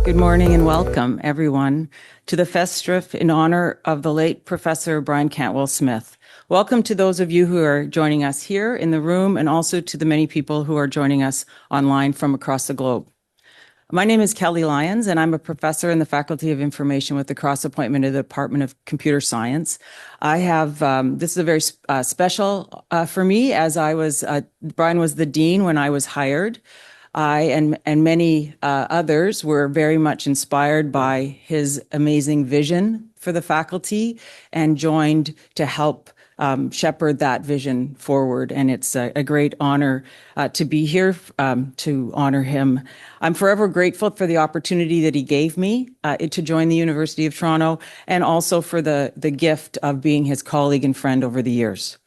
Good morning and welcome, everyone, to the Festschrift in honor of the late Professor Brian Cantwell Smith. Welcome to those of you who are joining us here in the room and also to the many people who are joining us online from across the globe. My name is Kelly Lyons, and I'm a professor in the Faculty of Information with the cross appointment of the Department of Computer Science. I have, this is a very special for me, as Brian was the dean when I was hired. I and many others were very much inspired by his amazing vision for the faculty and joined to help shepherd that vision forward. And it's a great honor to be here to honor him. I'm forever grateful for the opportunity that he gave me to join the University of Toronto, and also for the gift of being his colleague and friend over the years.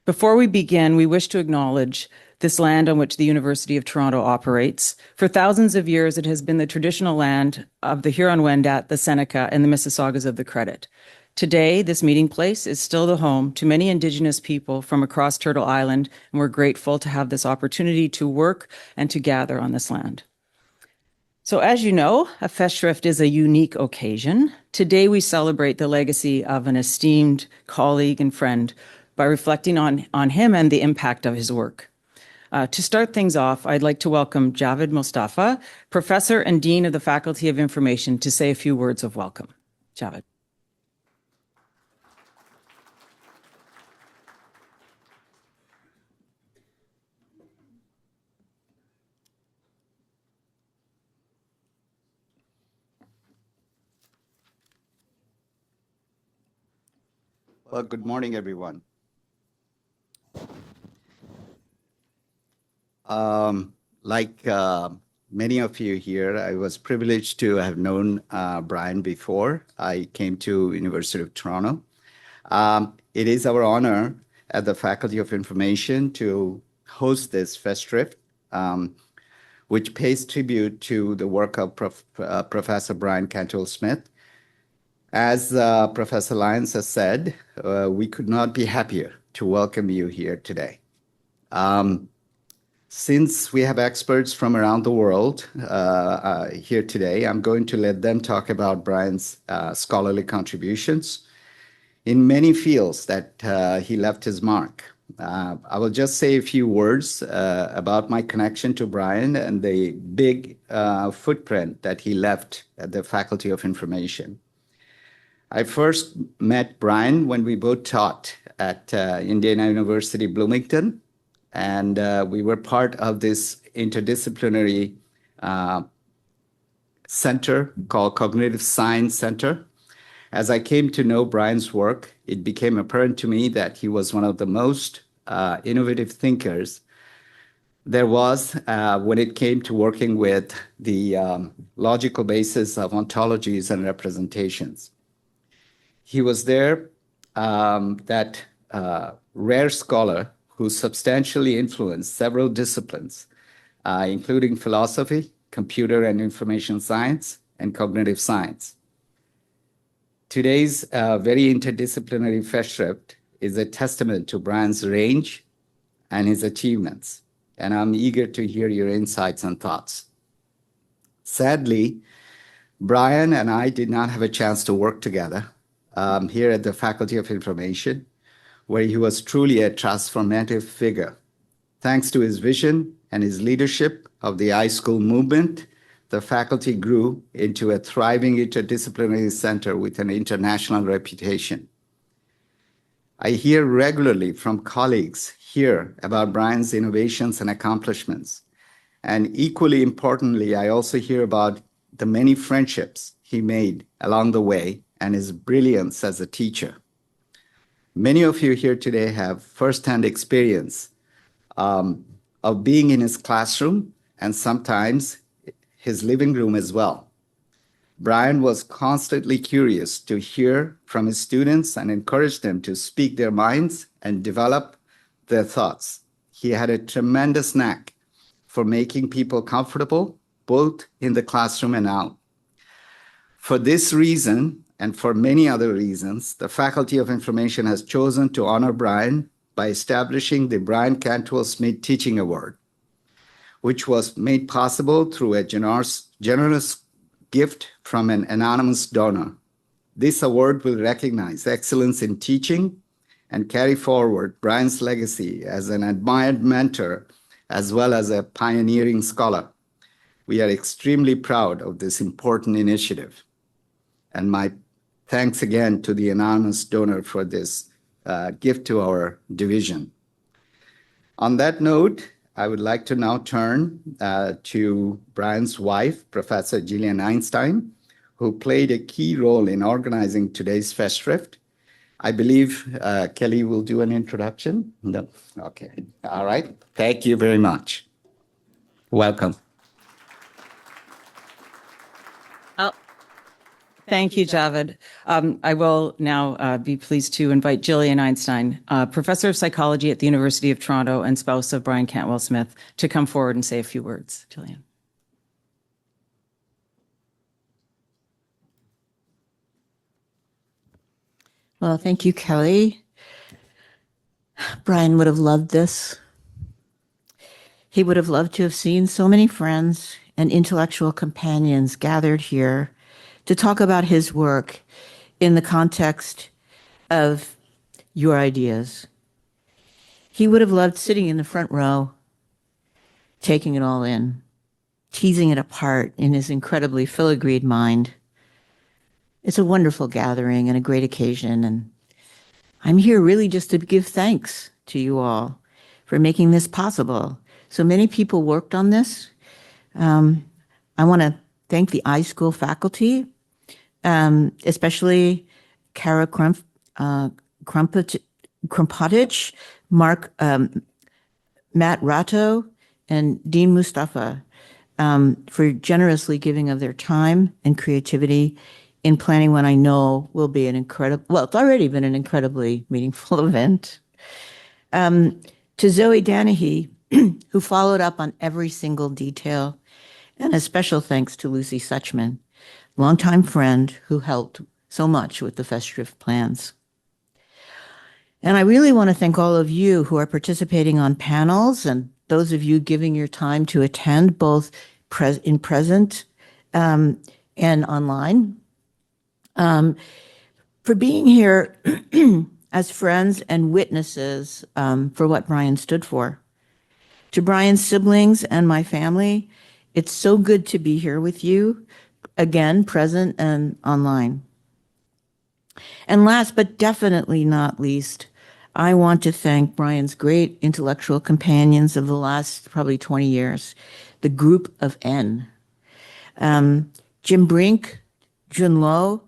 Before we begin, we wish to acknowledge this land on which the University of Toronto operates. For thousands of years, it has been the traditional land of the Huron-Wendat, the Seneca, and the Mississaugas of the Credit. Today, this meeting place is still the home to many Indigenous people from across Turtle Island, and we're grateful to have this opportunity to work and to gather on this land. So as you know, a Festschrift is a unique occasion. Today, we celebrate the legacy of an esteemed colleague and friend by reflecting on him and the impact of his work. To start things off, I'd like to welcome Javed Mostafa, Professor and Dean of the Faculty of Information, to say a few words of welcome. Javed. Well, good morning, everyone. Like many of you here, I was privileged to have known Brian before I came to University of Toronto. It is our honor at the Faculty of Information to host this Festschrift, which pays tribute to the work of Professor Brian Cantwell Smith. As Professor Lyons has said, we could not be happier to welcome you here today. Since we have experts from around the world here today, I'm going to let them talk about Brian's scholarly contributions in many fields that he left his mark. I will just say a few words about my connection to Brian and the big footprint that he left at the Faculty of Information. I first met Brian when we both taught at Indiana University, Bloomington, and we were part of this interdisciplinary center called Cognitive Science Center. As I came to know Brian's work, it became apparent to me that he was one of the most innovative thinkers there was when it came to working with the logical basis of ontologies and representations. He was there, that rare scholar who substantially influenced several disciplines, including philosophy, computer and information science, and cognitive science. Today's very interdisciplinary Festschrift is a testament to Brian's range and his achievements, and I'm eager to hear your insights and thoughts. Sadly, Brian and I did not have a chance to work together here at the Faculty of Information, where he was truly a transformative figure. Thanks to his vision and his leadership of the iSchool movement, the faculty grew into a thriving interdisciplinary center with an international reputation. I hear regularly from colleagues here about Brian's innovations and accomplishments. And equally importantly, I also hear about the many friendships he made along the way and his brilliance as a teacher. Many of you here today have firsthand experience of being in his classroom and sometimes his living room as well. Brian was constantly curious to hear from his students and encourage them to speak their minds and develop their thoughts. He had a tremendous knack for making people comfortable, both in the classroom and out. For this reason, and for many other reasons, the Faculty of Information has chosen to honor Brian by establishing the Brian Cantwell Smith Teaching Award, which was made possible through a generous gift from an anonymous donor. This award will recognize excellence in teaching and carry forward Brian's legacy as an admired mentor as well as a pioneering scholar. We are extremely proud of this important initiative. And my thanks again to the anonymous donor for this gift to our division. On that note, I would like to now turn to Brian's wife, Professor Gillian Einstein, who played a key role in organizing today's Festschrift. I believe Kelly will do an introduction. No? Okay. All right. Thank you very much. Welcome. Thank you, Javed. I will now be pleased to invite Gillian Einstein, Professor of Psychology at the University of Toronto and spouse of Brian Cantwell Smith, to come forward and say a few words. Gillian. Well, thank you, Kelly. Brian would have loved this. He would have loved to have seen so many friends and intellectual companions gathered here to talk about his work in the context of your ideas. He would have loved sitting in the front row, taking it all in, teasing it apart in his incredibly filigreed mind. It's a wonderful gathering and a great occasion, and I'm here really just to give thanks to you all for making this possible. So many people worked on this. I want to thank the iSchool faculty, especially Kara Krumpotich, Matt Ratto, and Dean Mustafa for generously giving of their time and creativity in planning what I know will be an incredible, well, it's already been an incredibly meaningful event. To Zoe Danahy, who followed up on every single detail, and a special thanks to Lucy Suchman, longtime friend who helped so much with the Festschrift plans. And I really want to thank all of you who are participating on panels and those of you giving your time to attend both in present and online. For being here as friends and witnesses for what Brian stood for. To Brian's siblings and my family, it's so good to be here with you, again, present and online. And last but definitely not least, I want to thank Brian's great intellectual companions of the last probably 20 years, the group of N. Jim Brink, Jun Lo,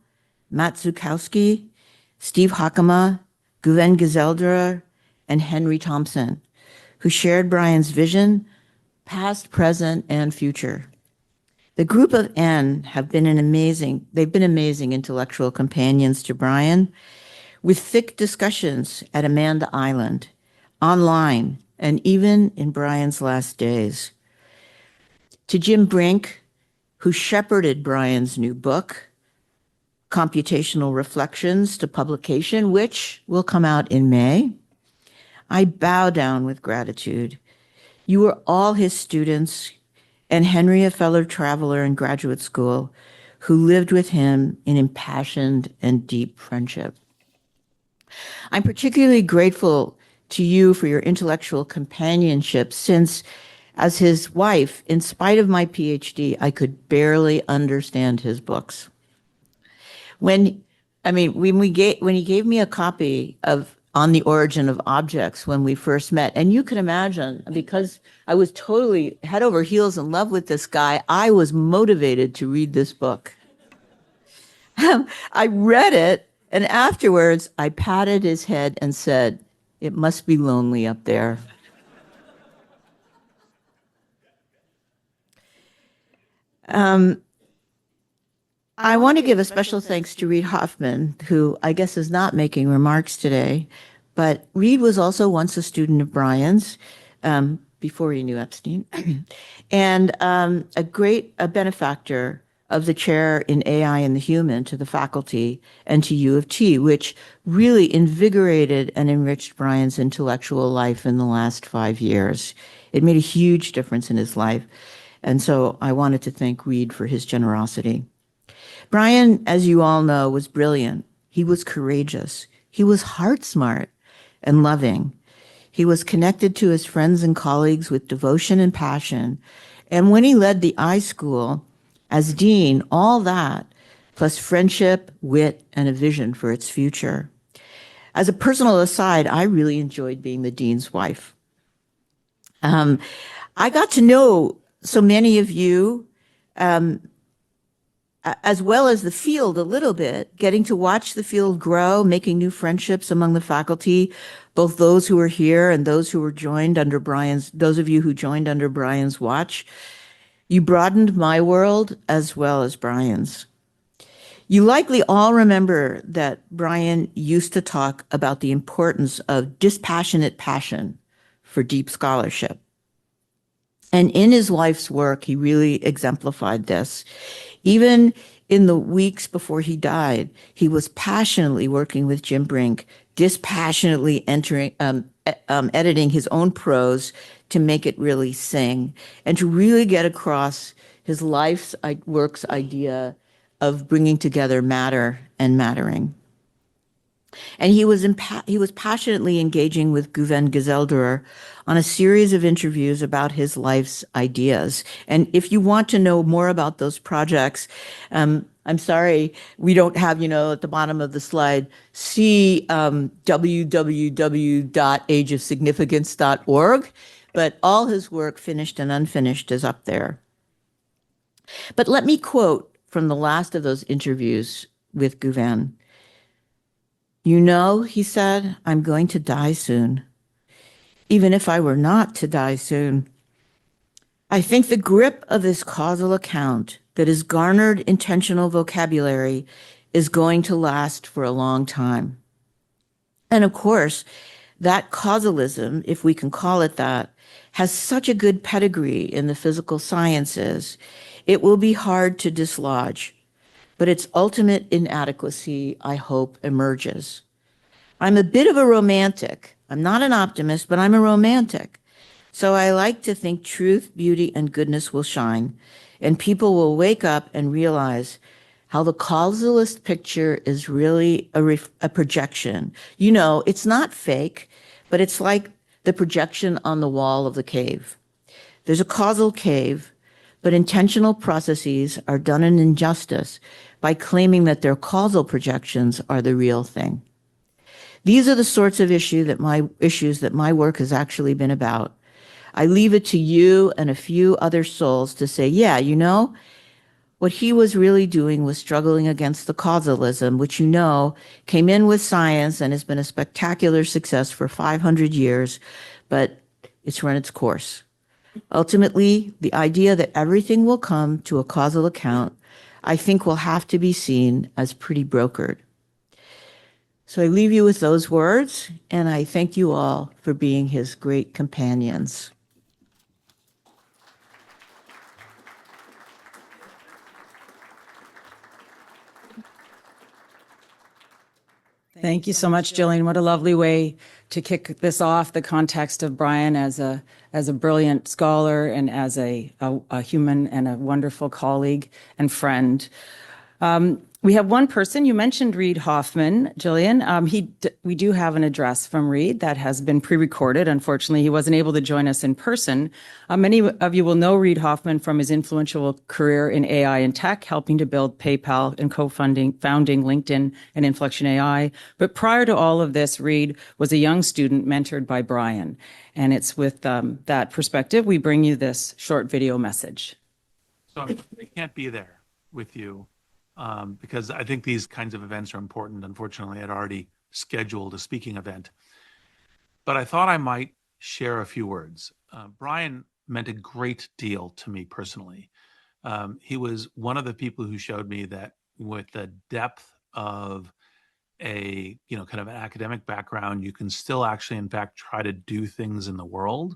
Matt Zukowski, Steve Hakama, Guven Gezelderer, and Henry Thompson, who shared Brian's vision, past, present, and future. The group of N have been amazing intellectual companions to Brian, with thick discussions at Amanda Island, online, and even in Brian's last days. To Jim Brink, who shepherded Brian's new book, Computational Reflections, to publication, which will come out in May, I bow down with gratitude. You were all his students, and Henry, a fellow traveler in graduate school, who lived with him in impassioned and deep friendship. I'm particularly grateful to you for your intellectual companionship, since as his wife, in spite of my PhD, I could barely understand his books. When he gave me a copy of On the Origin of Objects when we first met, and you can imagine, because I was totally head over heels in love with this guy, I was motivated to read this book. I read it, and afterwards I patted his head and said, "It must be lonely up there." I want to give a special thanks to Reid Hoffman, who I guess is not making remarks today, but Reid was also once a student of Brian's before he knew Epstein, and a benefactor of the chair in AI and the Human to the faculty and to U of T, which really invigorated and enriched Brian's intellectual life in the last 5 years. It made a huge difference in his life. And so I wanted to thank Reid for his generosity. Brian, as you all know, was brilliant. He was courageous. He was heart smart and loving. He was connected to his friends and colleagues with devotion and passion. And when he led the iSchool as dean, all that, plus friendship, wit, and a vision for its future. As a personal aside, I really enjoyed being the dean's wife. I got to know so many of you, as well as the field a little bit, getting to watch the field grow, making new friendships among the faculty, both those who are here and those who were joined under those of you who joined under Brian's watch. You broadened my world as well as Brian's. You likely all remember that Brian used to talk about the importance of dispassionate passion for deep scholarship. And in his life's work, he really exemplified this. Even in the weeks before he died, he was passionately working with Jim Brink, dispassionately editing his own prose to make it really sing, and to really get across his life's work's idea of bringing together matter and mattering. And he was passionately engaging with Guven Gezelderer on a series of interviews about his life's ideas. And if you want to know more about those projects, I'm sorry, we don't have, at the bottom of the slide, see www.ageofsignificance.org, but all his work, finished and unfinished, is up there. But let me quote from the last of those interviews with Guven. He said, I'm going to die soon. Even if I were not to die soon, I think the grip of this causal account that has garnered intentional vocabulary is going to last for a long time. And of course, that causalism, if we can call it that, has such a good pedigree in the physical sciences, it will be hard to dislodge. But its ultimate inadequacy, I hope, emerges. I'm a bit of a romantic. I'm not an optimist, but I'm a romantic. So I like to think truth, beauty, and goodness will shine, and people will wake up and realize how the causalist picture is really a projection. It's not fake, but it's like the projection on the wall of the cave. There's a causal cave, but intentional processes are done an injustice by claiming that their causal projections are the real thing. These are the sorts of issues that my work has actually been about. I leave it to you and a few other souls to say, what he was really doing was struggling against the causalism, which came in with science and has been a spectacular success for 500 years, but it's run its course. Ultimately, the idea that everything will come to a causal account, I think, will have to be seen as pretty brokered. So I leave you with those words, and I thank you all for being his great companions. Thank you so much, Jillian. What a lovely way to kick this off, the context of Brian as a brilliant scholar and as a human and a wonderful colleague and friend. We have one person. You mentioned Reid Hoffman, Jillian. We do have an address from Reid that has been pre-recorded. Unfortunately, he wasn't able to join us in person. Many of you will know Reid Hoffman from his influential career in AI and tech, helping to build PayPal and founding LinkedIn and Inflection AI. But prior to all of this, Reid was a young student mentored by Brian. And it's with that perspective, we bring you this short video message. So I can't be there with you. Because I think these kinds of events are important. Unfortunately, I'd already scheduled a speaking event. But I thought I might share a few words. Brian meant a great deal to me personally. He was one of the people who showed me that with the depth of a kind of an academic background, you can still actually, in fact, try to do things in the world.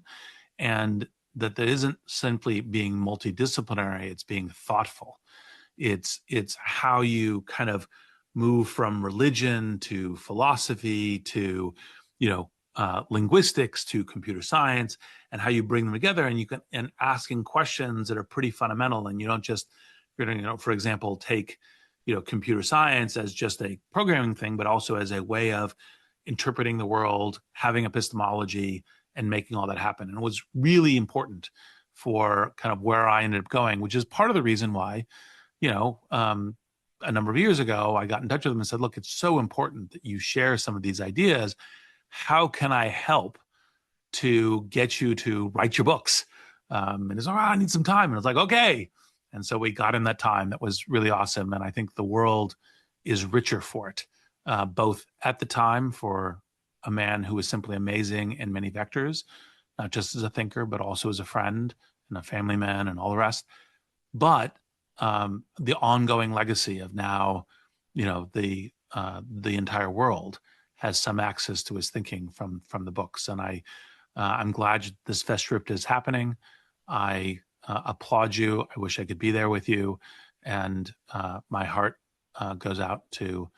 And that isn't simply being multidisciplinary, it's being thoughtful. It's how you kind of move from religion to philosophy to, linguistics to computer science, and how you bring them together, and asking questions that are pretty fundamental. And you don't just, for example, take, computer science as just a programming thing, but also as a way of interpreting the world, having epistemology, and making all that happen. And it was really important for kind of where I ended up going, which is part of the reason why, a number of years ago, I got in touch with him and said, look, it's so important that you share some of these ideas. How can I help to get you to write your books? And he's like, I need some time. And I was like, okay. And so we got in that time. That was really awesome. And I think the world is richer for it, both at the time for a man who was simply amazing in many vectors, not just as a thinker, but also as a friend and a family man and all the rest. But the ongoing legacy of now, the entire world has some access to his thinking from the books. And I'm glad this Festschrift is happening. I applaud you. I wish I could be there with you. And my heart goes out to,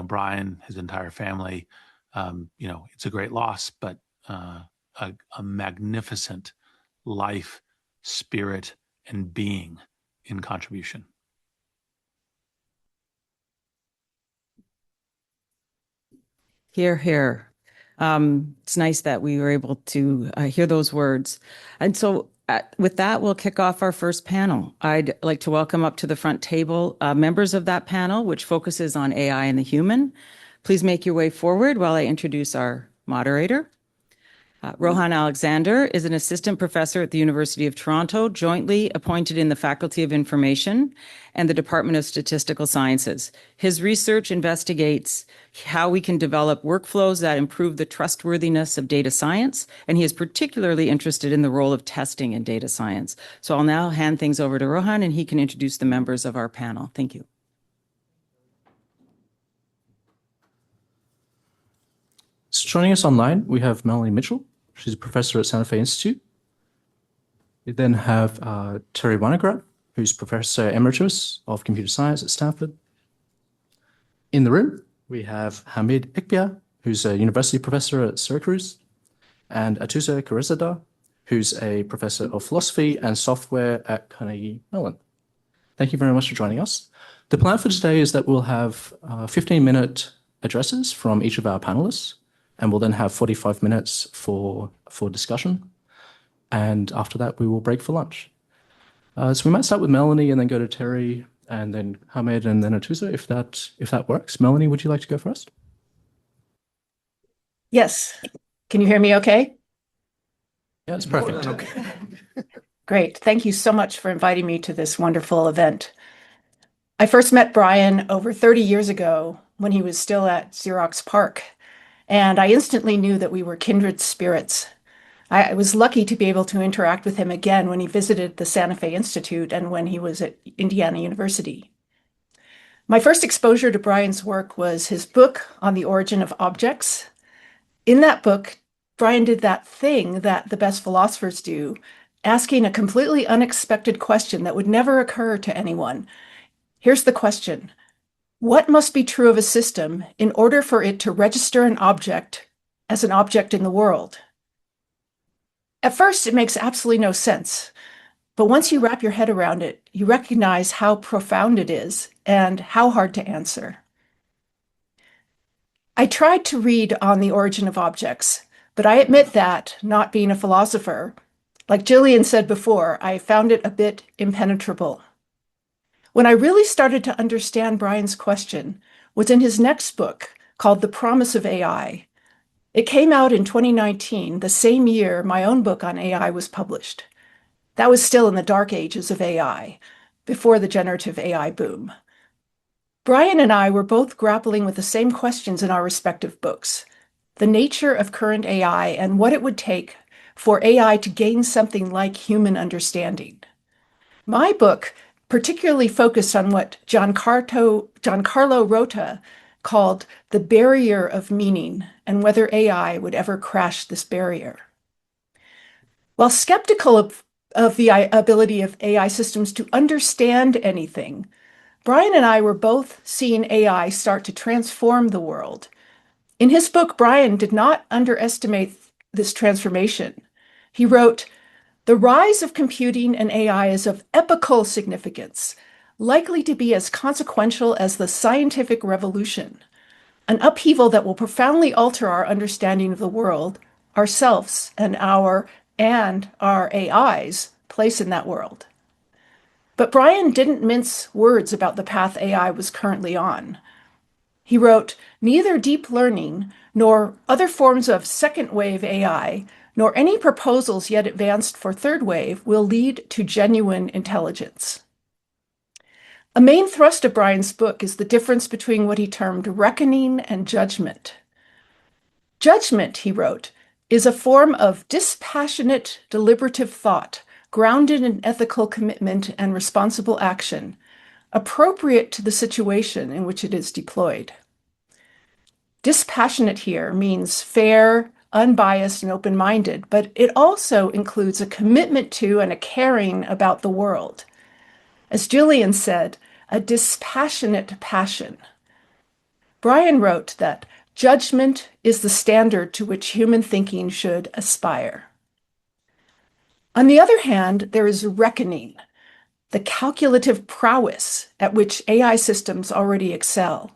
Brian, his entire family. It's a great loss, but a magnificent life, spirit, and being in contribution. Hear, hear. It's nice that we were able to hear those words. And so with that, we'll kick off our first panel. I'd like to welcome up to the front table members of that panel, which focuses on AI and the human. Please make your way forward while I introduce our moderator. Rohan Alexander is an assistant professor at the University of Toronto, jointly appointed in the Faculty of Information and the Department of Statistical Sciences. His research investigates how we can develop workflows that improve the trustworthiness of data science, and he is particularly interested in the role of testing in data science. So I'll now hand things over to Rohan, and he can introduce the members of our panel. Thank you. So joining us online, we have Melanie Mitchell. She's a professor at Santa Fe Institute. We then have Terry Winograd, who's Professor Emeritus of Computer Science at Stanford. In the room, we have Hamid Ekbia, who's a university professor at Syracuse, and Atoosa Kasirzadeh, who's a professor of philosophy and software at Carnegie Mellon. Thank you very much for joining us. The plan for today is that we'll have 15-minute addresses from each of our panelists, and we'll then have 45 minutes for discussion. And after that, we will break for lunch. So we might start with Melanie and then go to Terry and then Hamid and then Atoosa, if that works. Melanie, would you like to go first? Yes. Can you hear me okay? Yeah, it's perfect. Okay. Great. Thank you so much for inviting me to this wonderful event. I first met Brian over 30 years ago when he was still at Xerox PARC. And I instantly knew that we were kindred spirits. I was lucky to be able to interact with him again when he visited the Santa Fe Institute and when he was at Indiana University. My first exposure to Brian's work was his book on the origin of objects. In that book, Brian did that thing that the best philosophers do, asking a completely unexpected question that would never occur to anyone. Here's the question. What must be true of a system in order for it to register an object as an object in the world? At first, it makes absolutely no sense. But once you wrap your head around it, you recognize how profound it is and how hard to answer. I tried to read on the origin of objects, but I admit that, not being a philosopher, like Jillian said before, I found it a bit impenetrable. When I really started to understand Brian's question was in his next book called The Promise of AI. It came out in 2019, the same year my own book on AI was published. That was still in the dark ages of AI, before the generative AI boom. Brian and I were both grappling with the same questions in our respective books, the nature of current AI and what it would take for AI to gain something like human understanding. My book particularly focused on what Giancarlo Rota called the barrier of meaning and whether AI would ever crash this barrier. While skeptical of the ability of AI systems to understand anything, Brian and I were both seeing AI start to transform the world. In his book, Brian did not underestimate this transformation. He wrote, "The rise of computing and AI is of epochal significance. likely to be as consequential as the scientific revolution, an upheaval that will profoundly alter our understanding of the world, ourselves, and our AI's place in that world. But Brian didn't mince words about the path AI was currently on. He wrote, "Neither deep learning nor other forms of second-wave AI, nor any proposals yet advanced for third wave will lead to genuine intelligence." A main thrust of Brian's book is the difference between what he termed reckoning and judgment. Judgment, he wrote, is a form of dispassionate, deliberative thought, grounded in ethical commitment and responsible action, appropriate to the situation in which it is deployed. Dispassionate here means fair, unbiased, and open-minded, but it also includes a commitment to and a caring about the world. As Julian said, a dispassionate passion. Brian wrote that judgment is the standard to which human thinking should aspire. On the other hand, there is reckoning, the calculative prowess at which AI systems already excel.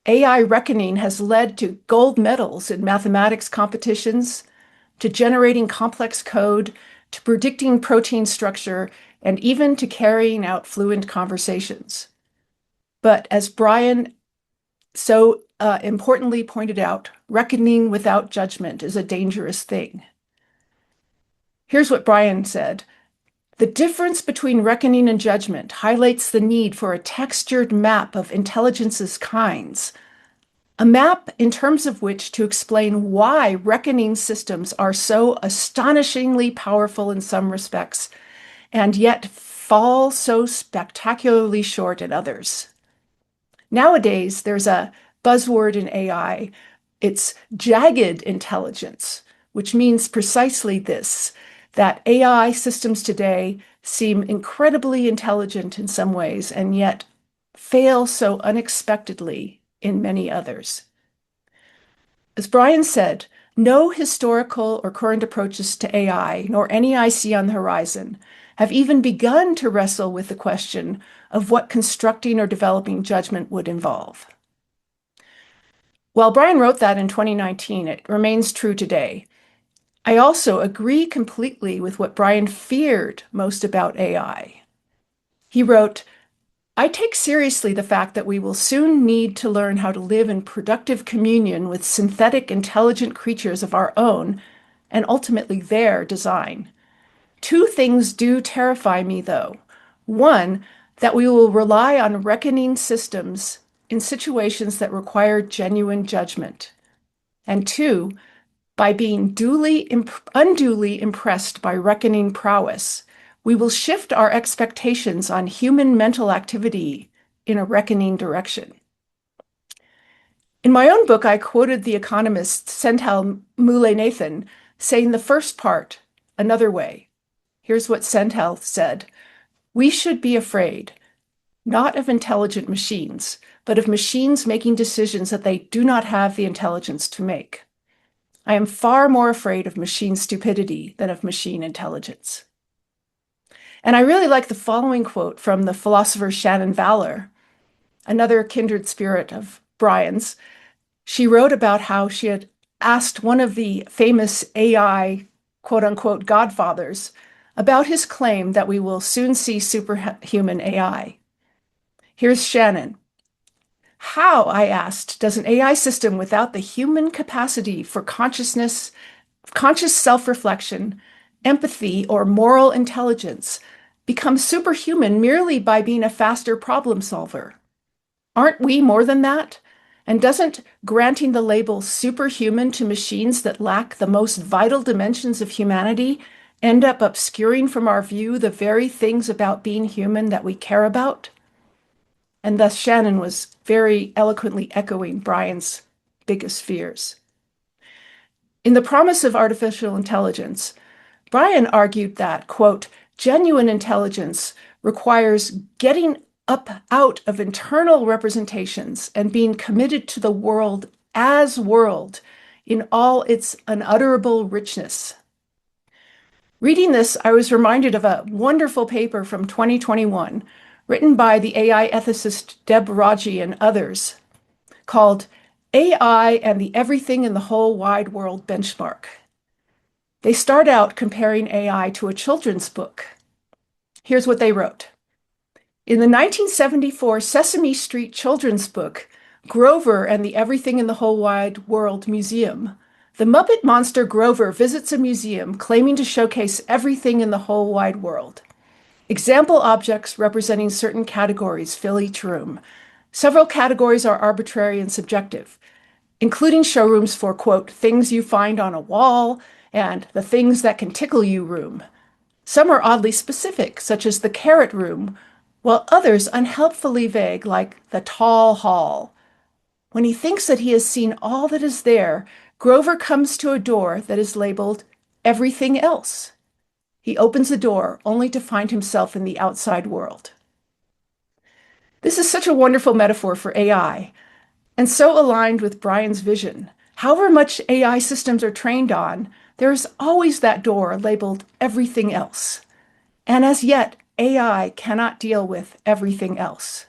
AI reckoning has led to gold medals in mathematics competitions, to generating complex code, to predicting protein structure, and even to carrying out fluent conversations. But as Brian so importantly pointed out, reckoning without judgment is a dangerous thing. Here's what Brian said. "The difference between reckoning and judgment highlights the need for a textured map of intelligence's kinds, a map in terms of which to explain why reckoning systems are so astonishingly powerful in some respects, and yet fall so spectacularly short in others." Nowadays, there's a buzzword in AI. It's jagged intelligence, which means precisely this, that AI systems today seem incredibly intelligent in some ways and yet fail so unexpectedly in many others. As Brian said, no historical or current approaches to AI, nor any I see on the horizon, have even begun to wrestle with the question of what constructing or developing judgment would involve. While Brian wrote that in 2019, it remains true today. I also agree completely with what Brian feared most about AI. He wrote, "I take seriously the fact that we will soon need to learn how to live in productive communion with synthetic, intelligent creatures of our own, and ultimately their design. Two things do terrify me, though. One, that we will rely on reckoning systems in situations that require genuine judgment. And two, by being unduly impressed by reckoning prowess, we will shift our expectations on human mental activity in a reckoning direction." In my own book, I quoted the economist Senthil Mullainathan saying the first part another way. Here's what Senthil said: "We should be afraid, not of intelligent machines, but of machines making decisions that they do not have the intelligence to make. I am far more afraid of machine stupidity than of machine intelligence." And I really like the following quote from the philosopher Shannon Valor, another kindred spirit of Brian's. She wrote about how she had asked one of the famous AI, quote unquote, godfathers about his claim that we will soon see superhuman AI. Here's Shannon. "How," I asked, "does an AI system without the human capacity for consciousness, conscious self-reflection, empathy, or moral intelligence become superhuman merely by being a faster problem solver? Aren't we more than that? And doesn't granting the label superhuman to machines that lack the most vital dimensions of humanity end up obscuring from our view the very things about being human that we care about?" And thus Shannon was very eloquently echoing Brian's biggest fears. In The Promise of Artificial Intelligence, Brian argued that, quote, "genuine intelligence requires getting up out of internal representations and being committed to the world as world in all its unutterable richness." Reading this, I was reminded of a wonderful paper from 2021 written by the AI ethicist Deb Raji and others, called AI and the Everything in the Whole Wide World Benchmark. They start out comparing AI to a children's book. Here's what they wrote. In the 1974 Sesame Street children's book, Grover and the Everything in the Whole Wide World Museum, the Muppet monster Grover visits a museum claiming to showcase everything in the whole wide world. Example objects representing certain categories fill each room. Several categories are arbitrary and subjective, including showrooms for, quote, things you find on a wall and the things that can tickle you room. Some are oddly specific, such as the carrot room, while others unhelpfully vague, like the tall hall. When he thinks that he has seen all that is there, Grover comes to a door that is labeled everything else. He opens the door only to find himself in the outside world. This is such a wonderful metaphor for AI, and so aligned with Brian's vision. However much AI systems are trained on, there is always that door labeled everything else. And as yet, AI cannot deal with everything else.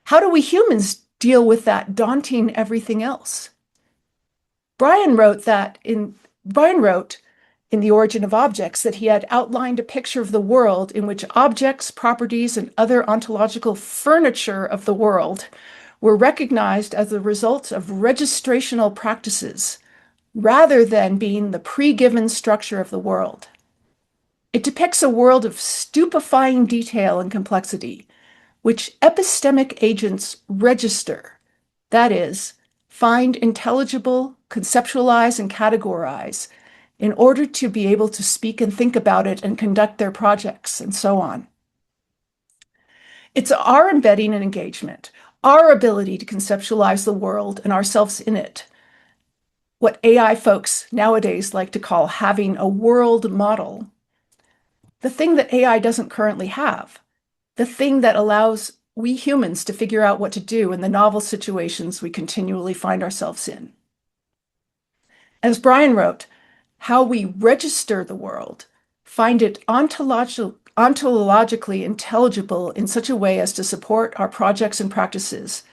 How do we humans deal with that daunting everything else? Brian wrote in The Origin of Objects that he had outlined a picture of the world in which objects, properties, and other ontological furniture of the world were recognized as the results of registrational practices, rather than being the pre-given structure of the world. It depicts a world of stupefying detail and complexity, which epistemic agents register, that is, find intelligible, conceptualize, and categorize, in order to be able to speak and think about it and conduct their projects, and so on. It's our embedding and engagement, our ability to conceptualize the world and ourselves in it, what AI folks nowadays like to call having a world model, the thing that AI doesn't currently have, the thing that allows we humans to figure out what to do in the novel situations we continually find ourselves in. As Brian wrote, how we register the world, find it ontologically intelligible in such a way as to support our projects and practices,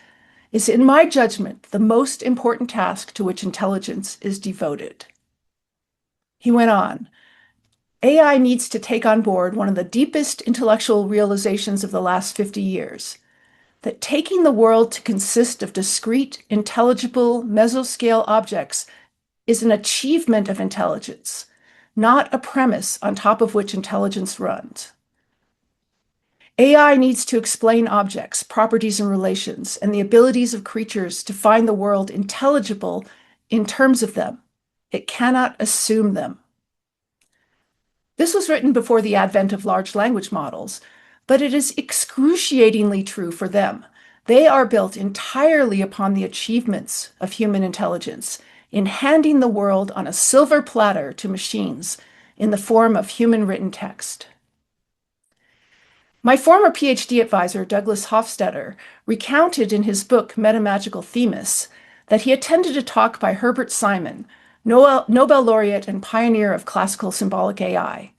is, in my judgment, the most important task to which intelligence is devoted. He went on, AI needs to take on board one of the deepest intellectual realizations of the last 50 years, that taking the world to consist of discrete, intelligible, mesoscale objects is an achievement of intelligence, not a premise on top of which intelligence runs. AI needs to explain objects, properties, and relations, and the abilities of creatures to find the world intelligible in terms of them. It cannot assume them. This was written before the advent of large language models, but it is excruciatingly true for them. They are built entirely upon the achievements of human intelligence in handing the world on a silver platter to machines in the form of human written text. My former PhD advisor, Douglas Hofstadter, recounted in his book, Metamagical Themis, that he attended a talk by Herbert Simon, Nobel laureate and pioneer of classical symbolic AI.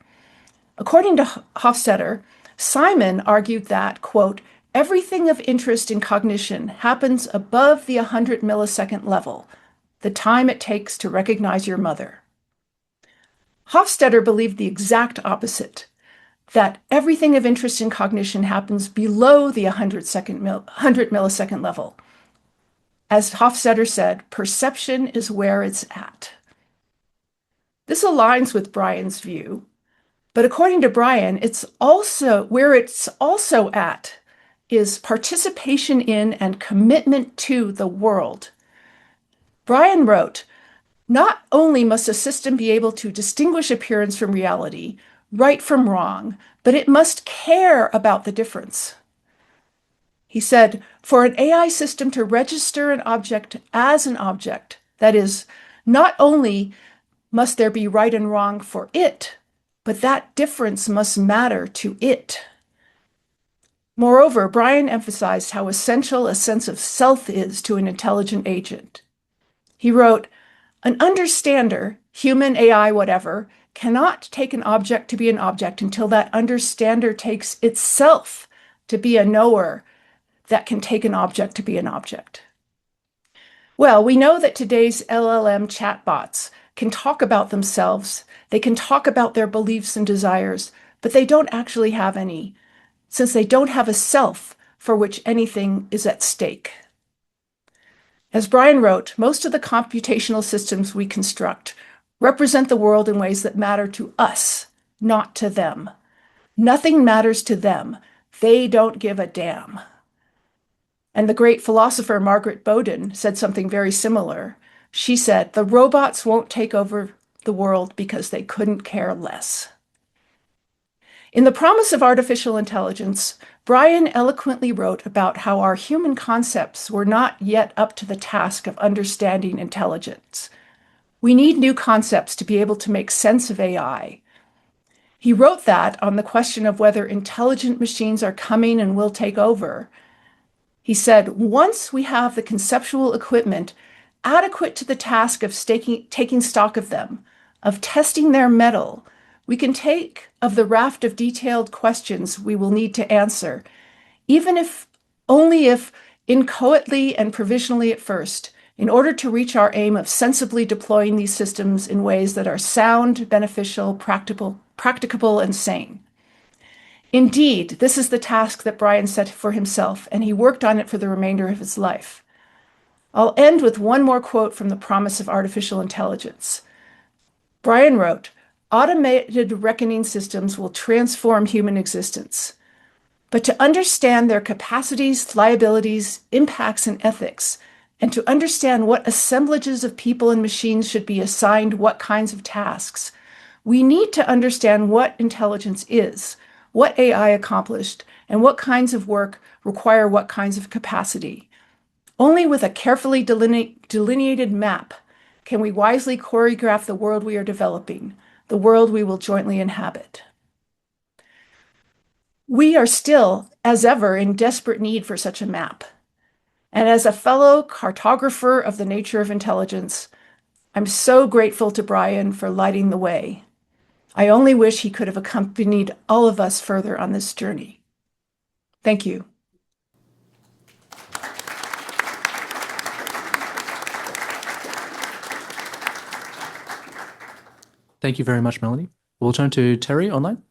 According to Hofstadter, Simon argued that, quote, everything of interest in cognition happens above the 100 millisecond level, the time it takes to recognize your mother. Hofstadter believed the exact opposite, that everything of interest in cognition happens below the 100 millisecond level. As Hofstadter said, perception is where it's at. This aligns with Brian's view, but according to Brian, where it's also at is participation in and commitment to the world. Brian wrote, not only must a system be able to distinguish appearance from reality, right from wrong, but it must care about the difference. He said, for an AI system to register an object as an object, that is, not only must there be right and wrong for it, but that difference must matter to it. Moreover, Brian emphasized how essential a sense of self is to an intelligent agent. He wrote, an understander, human, AI, whatever, cannot take an object to be an object until that understander takes itself to be a knower that can take an object to be an object? Well, we know that today's LLM chatbots can talk about themselves, they can talk about their beliefs and desires, but they don't actually have any, since they don't have a self for which anything is at stake. As Brian wrote, most of the computational systems we construct represent the world in ways that matter to us, not to them. Nothing matters to them. They don't give a damn. And the great philosopher Margaret Bowden said something very similar. She said, "The robots won't take over the world because they couldn't care less." In The Promise of Artificial Intelligence, Brian eloquently wrote about how our human concepts were not yet up to the task of understanding intelligence. We need new concepts to be able to make sense of AI. He wrote that on the question of whether intelligent machines are coming and will take over. He said, "Once we have the conceptual equipment adequate to the task of taking stock of them, of testing their mettle, we can take of the raft of detailed questions we will need to answer, even if only if inchoately and provisionally at first, in order to reach our aim of sensibly deploying these systems in ways that are sound, beneficial, practicable, and sane." Indeed, this is the task that Brian set for himself, and he worked on it for the remainder of his life. I'll end with one more quote from The Promise of Artificial Intelligence. Brian wrote, "Automated reckoning systems will transform human existence. But to understand their capacities, liabilities, impacts, and ethics, and to understand what assemblages of people and machines should be assigned what kinds of tasks, we need to understand what intelligence is, what AI accomplished, and what kinds of work require what kinds of capacity. Only with a carefully delineated map can we wisely choreograph the world we are developing, the world we will jointly inhabit." We are still, as ever, in desperate need for such a map. And as a fellow cartographer of the nature of intelligence, I'm so grateful to Brian for lighting the way. I only wish he could have accompanied all of us further on this journey. Thank you. Thank you very much, Melanie. We'll turn to Terry online.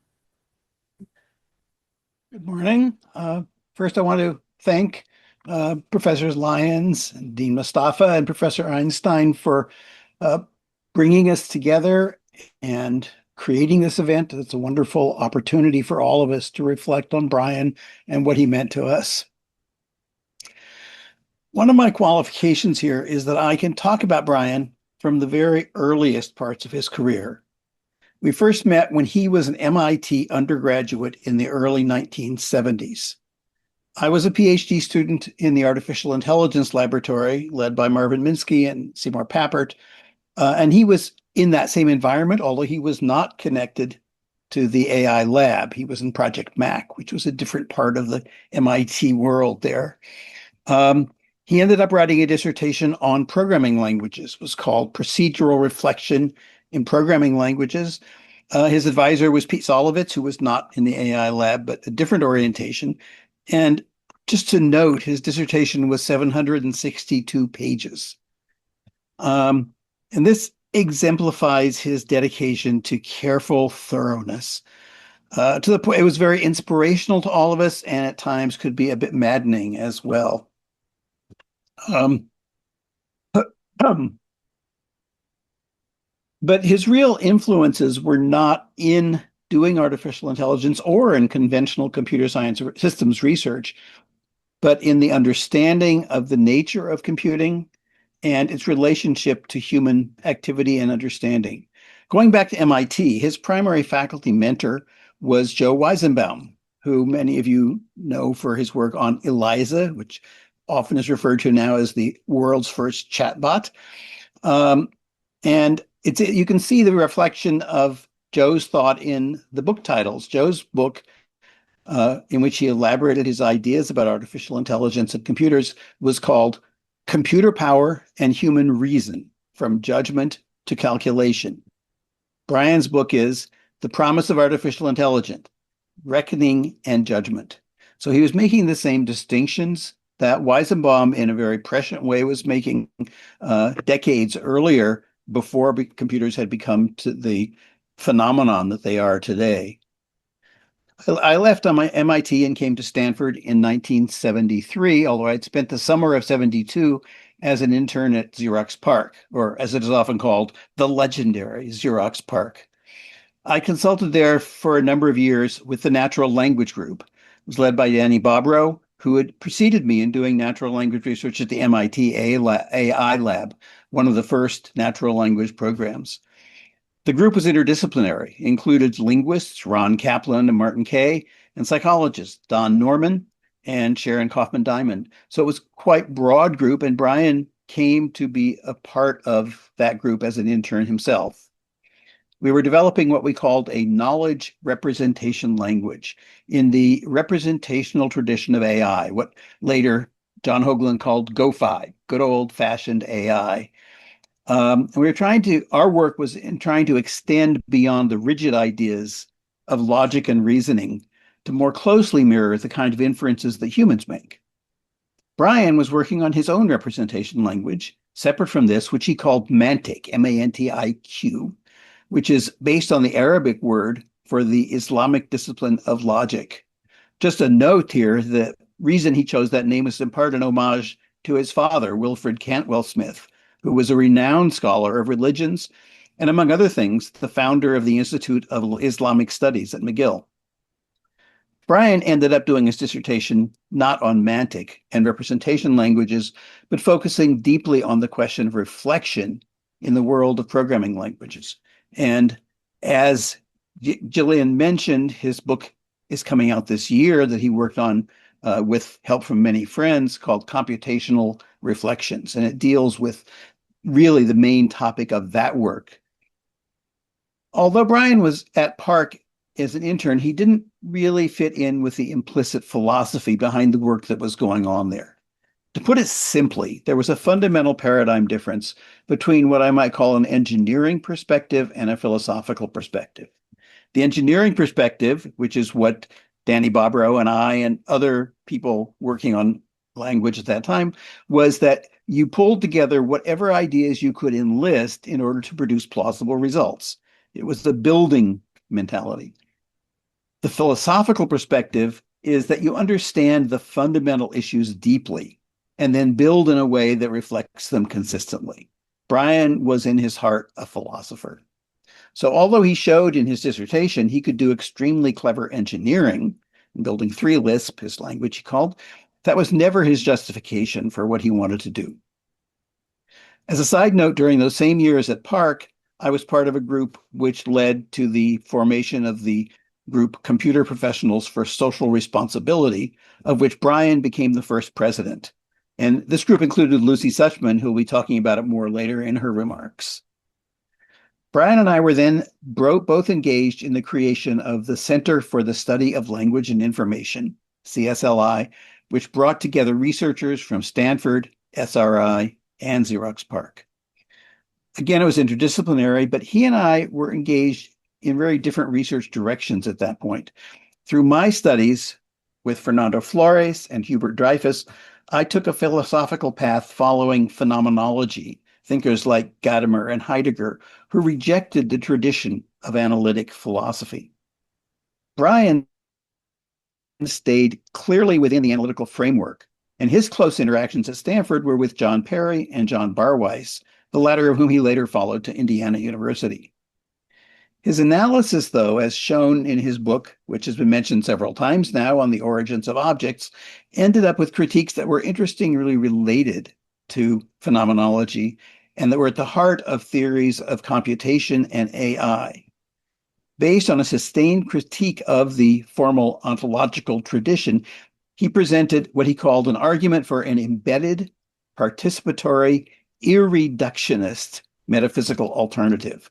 Good morning. First, I want to thank Professors Lyons and Dean Mustafa and Professor Einstein for bringing us together and creating this event. It's a wonderful opportunity for all of us to reflect on Brian and what he meant to us. One of my qualifications here is that I can talk about Brian from the very earliest parts of his career. We first met when he was an MIT undergraduate in the early 1970s. I was a PhD student in the Artificial Intelligence Laboratory led by Marvin Minsky and Seymour Papert, and he was in that same environment, although he was not connected to the AI lab. He was in Project Mac, which was a different part of the MIT world there. He ended up writing a dissertation on programming languages. It was called Procedural Reflection in Programming Languages. His advisor was Pete Solovitz, who was not in the AI lab, but a different orientation. And just to note, his dissertation was 762 pages. And this exemplifies his dedication to careful thoroughness. To the point, it was very inspirational to all of us, and at times could be a bit maddening as well. But his real influences were not in doing artificial intelligence or in conventional computer science systems research, but in the understanding of the nature of computing and its relationship to human activity and understanding. Going back to MIT, his primary faculty mentor was Joe Weizenbaum, who many of you know for his work on ELIZA, which often is referred to now as the world's first chatbot. And you can see the reflection of Joe's thought in the book titles. Joe's book, in which he elaborated his ideas about artificial intelligence and computers, was called Computer Power and Human Reason, From Judgment to Calculation. Brian's book is The Promise of Artificial Intelligence, Reckoning and Judgment. So he was making the same distinctions that Weizenbaum, in a very prescient way, was making decades earlier, before computers had become the phenomenon that they are today. I left on my MIT and came to Stanford in 1973, although I'd spent the summer of 72 as an intern at Xerox PARC, or as it is often called, the legendary Xerox PARC. I consulted there for a number of years with the Natural Language Group. It was led by Danny Bobrow, who had preceded me in doing natural language research at the MIT AI Lab, one of the first natural language programs. The group was interdisciplinary, included linguists, Ron Kaplan and Martin Kay, and psychologists, Don Norman and Sharon Kaufman-Diamond. So it was quite broad group, and Brian came to be a part of that group as an intern himself. We were developing what we called a knowledge representation language in the representational tradition of AI, what later John Hoagland called GoFi, good old-fashioned AI. Our work was in trying to extend beyond the rigid ideas of logic and reasoning to more closely mirror the kind of inferences that humans make. Brian was working on his own representation language, separate from this, which he called Mantiq, M-A-N-T-I-Q, which is based on the Arabic word for the Islamic discipline of logic. Just a note here, the reason he chose that name is in part an homage to his father, Wilfred Cantwell Smith, who was a renowned scholar of religions, and among other things, the founder of the Institute of Islamic Studies at McGill. Brian ended up doing his dissertation not on Mantiq and representation languages, but focusing deeply on the question of reflection in the world of programming languages. And as Gillian mentioned, his book is coming out this year that he worked on with help from many friends, called Computational Reflections. And it deals with really the main topic of that work. Although Brian was at PARC as an intern, he didn't really fit in with the implicit philosophy behind the work that was going on there. To put it simply, there was a fundamental paradigm difference between what I might call an engineering perspective and a philosophical perspective. The engineering perspective, which is what Danny Bobrow and I and other people working on language at that time, was that you pulled together whatever ideas you could enlist in order to produce plausible results. It was the building mentality. The philosophical perspective is that you understand the fundamental issues deeply and then build in a way that reflects them consistently. Brian was in his heart a philosopher. So although he showed in his dissertation he could do extremely clever engineering, building 3 Lisp, his language he called, that was never his justification for what he wanted to do. As a side note, during those same years at PARC, I was part of a group which led to the formation of the group Computer Professionals for Social Responsibility, of which Brian became the first president. And this group included Lucy Suchman, who will be talking about it more later in her remarks. Brian and I were then both engaged in the creation of the Center for the Study of Language and Information, CSLI, which brought together researchers from Stanford, SRI, and Xerox PARC. Again, it was interdisciplinary, but he and I were engaged in very different research directions at that point. Through my studies with Fernando Flores and Hubert Dreyfus, I took a philosophical path following phenomenology, thinkers like Gadamer and Heidegger, who rejected the tradition of analytic philosophy. Brian stayed clearly within the analytical framework, and his close interactions at Stanford were with John Perry and John Barweiss, the latter of whom he later followed to Indiana University. His analysis, though, as shown in his book, which has been mentioned several times now, on the origins of objects, ended up with critiques that were interestingly related to phenomenology and that were at the heart of theories of computation and AI. Based on a sustained critique of the formal ontological tradition, he presented what he called an argument for an embedded, participatory, irreductionist metaphysical alternative.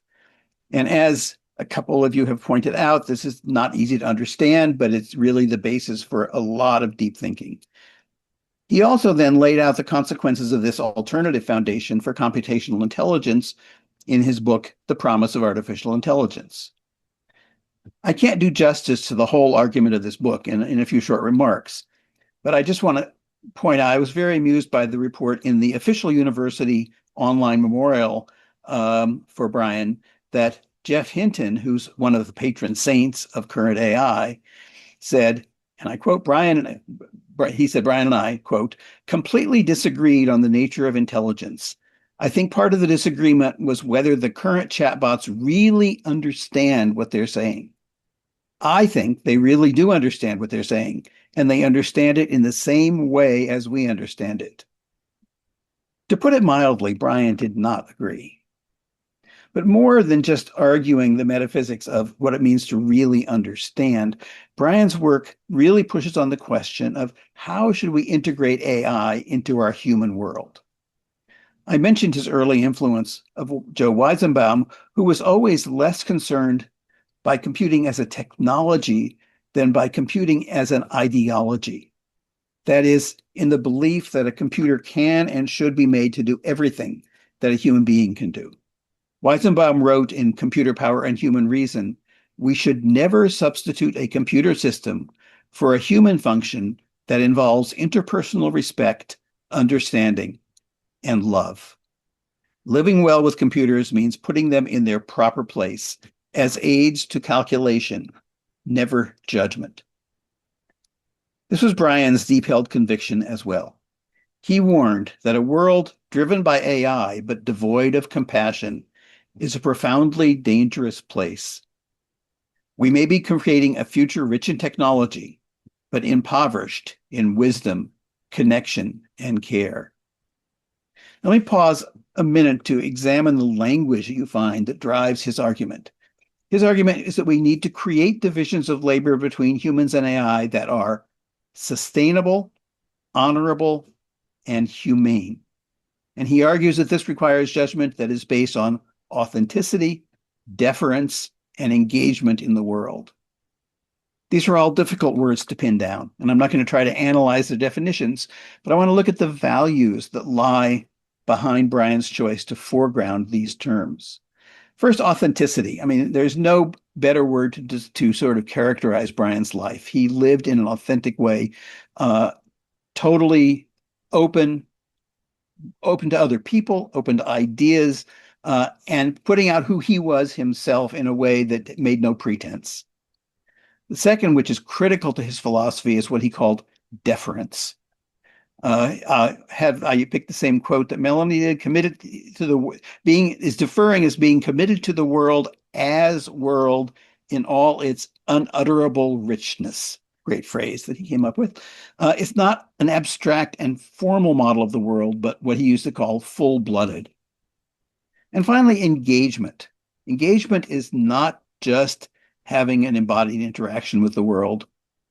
And as a couple of you have pointed out, this is not easy to understand, but it's really the basis for a lot of deep thinking. He also then laid out the consequences of this alternative foundation for computational intelligence in his book, The Promise of Artificial Intelligence. I can't do justice to the whole argument of this book in a few short remarks, but I just want to point out I was very amused by the report in the official university online memorial for Brian that Jeff Hinton, who's one of the patron saints of current AI, said, and I quote he said, Brian and I, quote, completely disagreed on the nature of intelligence. I think part of the disagreement was whether the current chatbots really understand what they're saying. I think they really do understand what they're saying, and they understand it in the same way as we understand it. To put it mildly, Brian did not agree. But more than just arguing the metaphysics of what it means to really understand, Brian's work really pushes on the question of how should we integrate AI into our human world? I mentioned his early influence of Joe Weizenbaum, who was always less concerned by computing as a technology than by computing as an ideology. That is, in the belief that a computer can and should be made to do everything that a human being can do. Weizenbaum wrote in Computer Power and Human Reason, we should never substitute a computer system for a human function that involves interpersonal respect, understanding, and love. Living well with computers means putting them in their proper place as aids to calculation, never judgment. This was Brian's deep-held conviction as well. He warned that a world driven by AI but devoid of compassion is a profoundly dangerous place. We may be creating a future rich in technology, but impoverished in wisdom, connection, and care. Let me pause a minute to examine the language that you find that drives his argument. His argument is that we need to create divisions of labor between humans and AI that are sustainable, honorable, and humane. And he argues that this requires judgment that is based on authenticity, deference, and engagement in the world. These are all difficult words to pin down, and I'm not going to try to analyze the definitions, but I want to look at the values that lie behind Brian's choice to foreground these terms. First, authenticity. I mean, there's no better word to sort of characterize Brian's life. He lived in an authentic way, totally open to other people, open to ideas, and putting out who he was himself in a way that made no pretense. The second, which is critical to his philosophy, is what he called deference. You picked the same quote that Melanie did, committed to deferring as being committed to the world as world in all its unutterable richness. Great phrase that he came up with. It's not an abstract and formal model of the world, but what he used to call full-blooded. And finally, engagement. Engagement is not just having an embodied interaction with the world,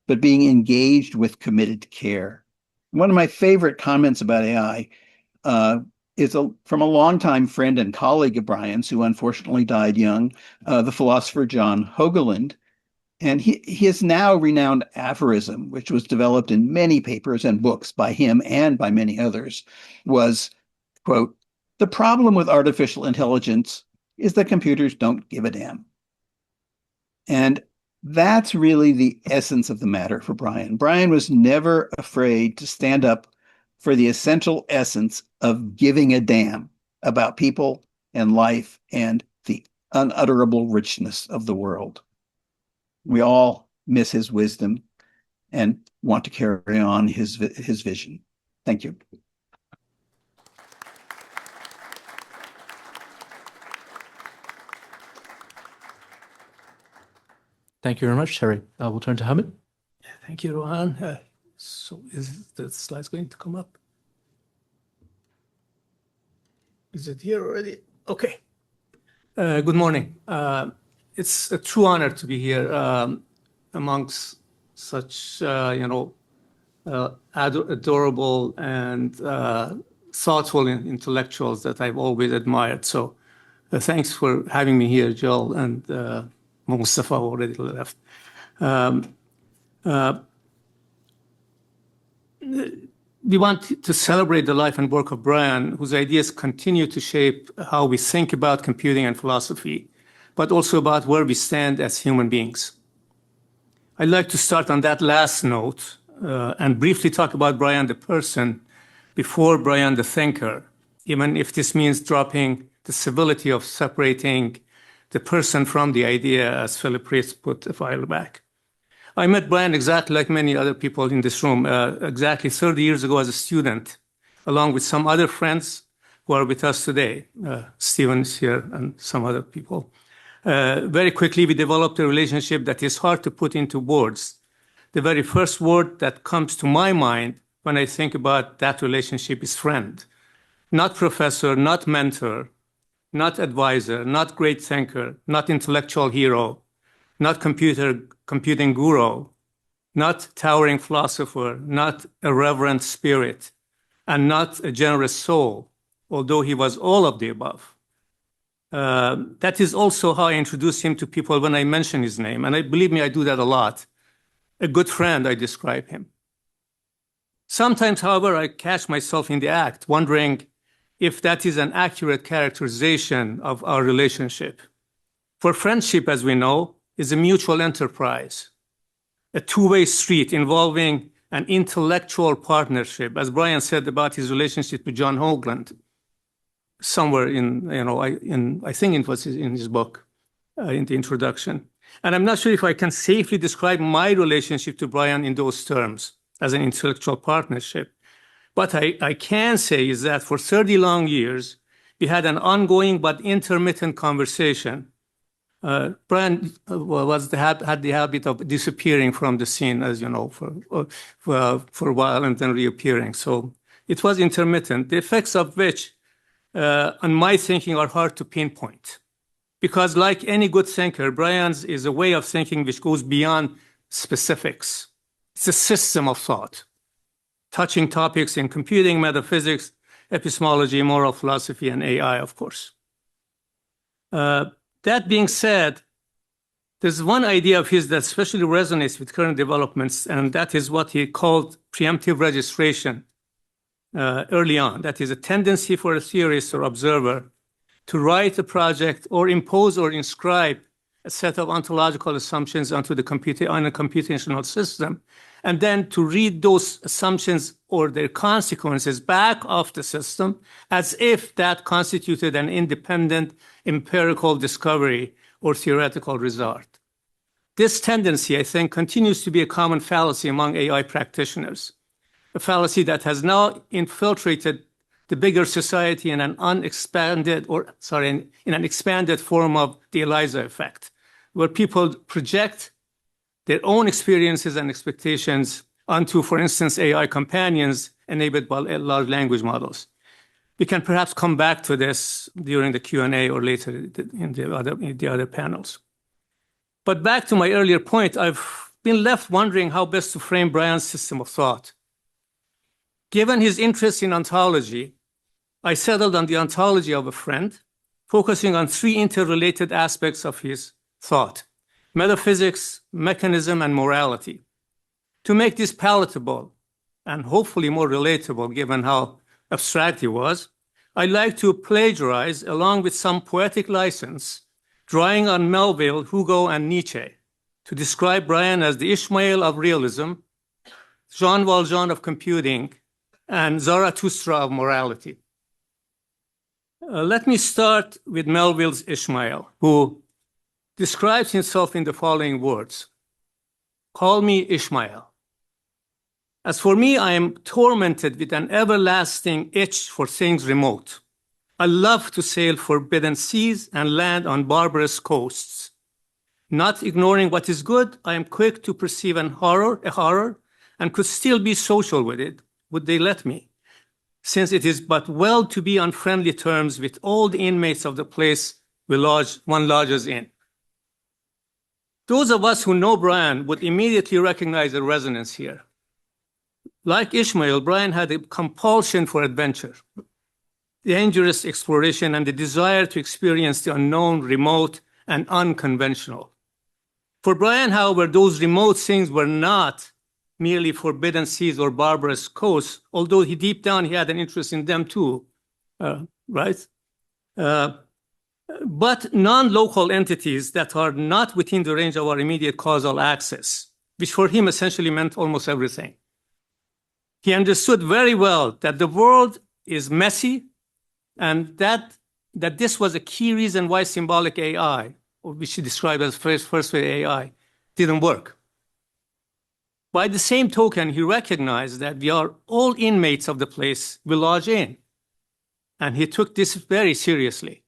but being engaged with committed care. One of my favorite comments about AI is from a longtime friend and colleague of Brian's, who unfortunately died young, the philosopher John Hogeland. And his now renowned aphorism, which was developed in many papers and books by him and by many others, was, quote, the problem with artificial intelligence is that computers don't give a damn. And that's really the essence of the matter for Brian. Brian was never afraid to stand up for the essential essence of giving a damn about people and life and the unutterable richness of the world. We all miss his wisdom and want to carry on his vision. Thank you. Thank you very much, Terry. We'll turn to Hamid. Thank you, Rohan. So is the slides going to come up? Is it here already? Okay. Good morning. It's a true honor to be here amongst such, adorable and thoughtful intellectuals that I've always admired. So thanks for having me here, Joel, and Mustafa already left. We want to celebrate the life and work of Brian, whose ideas continue to shape how we think about computing and philosophy. but also about where we stand as human beings. I'd like to start on that last note and briefly talk about Brian the person before Brian the thinker, even if this means dropping the civility of separating the person from the idea, as Philip Reitz put a while back. I met Brian exactly like many other people in this room, exactly 30 years ago as a student, along with some other friends who are with us today. Stephen's here and some other people. Very quickly, we developed a relationship that is hard to put into words. The very first word that comes to my mind when I think about that relationship is friend. Not professor, not mentor, not advisor, not great thinker, not intellectual hero, not computing guru, not towering philosopher, not a reverent spirit, and not a generous soul, although he was all of the above. That is also how I introduce him to people when I mention his name. And believe me, I do that a lot. A good friend, I describe him. Sometimes, however, I catch myself in the act, wondering if that is an accurate characterization of our relationship. For friendship, as we know, is a mutual enterprise, a two-way street involving an intellectual partnership, as Brian said about his relationship with John Hoagland, somewhere I think it was in his book, in the introduction. And I'm not sure if I can safely describe my relationship to Brian in those terms as an intellectual partnership. What I can say is that for 30 long years, we had an ongoing but intermittent conversation. Brian had the habit of disappearing from the scene, as you know, for a while and then reappearing. So it was intermittent, the effects of which on my thinking are hard to pinpoint. Because like any good thinker, Brian's is a way of thinking which goes beyond specifics. It's a system of thought, touching topics in computing, metaphysics, epistemology, moral philosophy, and AI, of course. That being said, there's one idea of his that especially resonates with current developments, and that is what he called preemptive registration early on. That is a tendency for a theorist or observer to write a project or impose or inscribe a set of ontological assumptions onto the on a computational system, and then to read those assumptions or their consequences back off the system as if that constituted an independent empirical discovery or theoretical result. This tendency, I think, continues to be a common fallacy among AI practitioners, a fallacy that has now infiltrated the bigger society in an expanded form of the ELIZA effect, where people project their own experiences and expectations onto, for instance, AI companions enabled by large language models. We can perhaps come back to this during the Q&A or later in the other panels. But back to my earlier point, I've been left wondering how best to frame Brian's system of thought. Given his interest in ontology, I settled on the ontology of a friend, focusing on three interrelated aspects of his thought: metaphysics, mechanism, and morality. To make this palatable and hopefully more relatable, given how abstract he was, I like to plagiarize, along with some poetic license, drawing on Melville, Hugo, and Nietzsche, to describe Brian as the Ishmael of realism, Jean Valjean of computing, and Zarathustra of morality. Let me start with Melville's Ishmael, who describes himself in the following words: "Call me Ishmael. As for me, I am tormented with an everlasting itch for things remote. I love to sail forbidden seas and land on barbarous coasts. Not ignoring what is good, I am quick to perceive a horror, and could still be social with it, would they let me, since it is but well to be on friendly terms with all the inmates of the place one lodges in." Those of us who know Brian would immediately recognize a resonance here. Like Ishmael, Brian had a compulsion for adventure, dangerous exploration, and the desire to experience the unknown, remote, and unconventional. For Brian, however, those remote things were not merely forbidden seas or barbarous coasts, although deep down he had an interest in them too, right? but non-local entities that are not within the range of our immediate causal axis, which for him essentially meant almost everything. He understood very well that the world is messy and that this was a key reason why symbolic AI, or which he described as first wave AI, didn't work. By the same token, he recognized that we are all inmates of the place we lodge in. And he took this very seriously.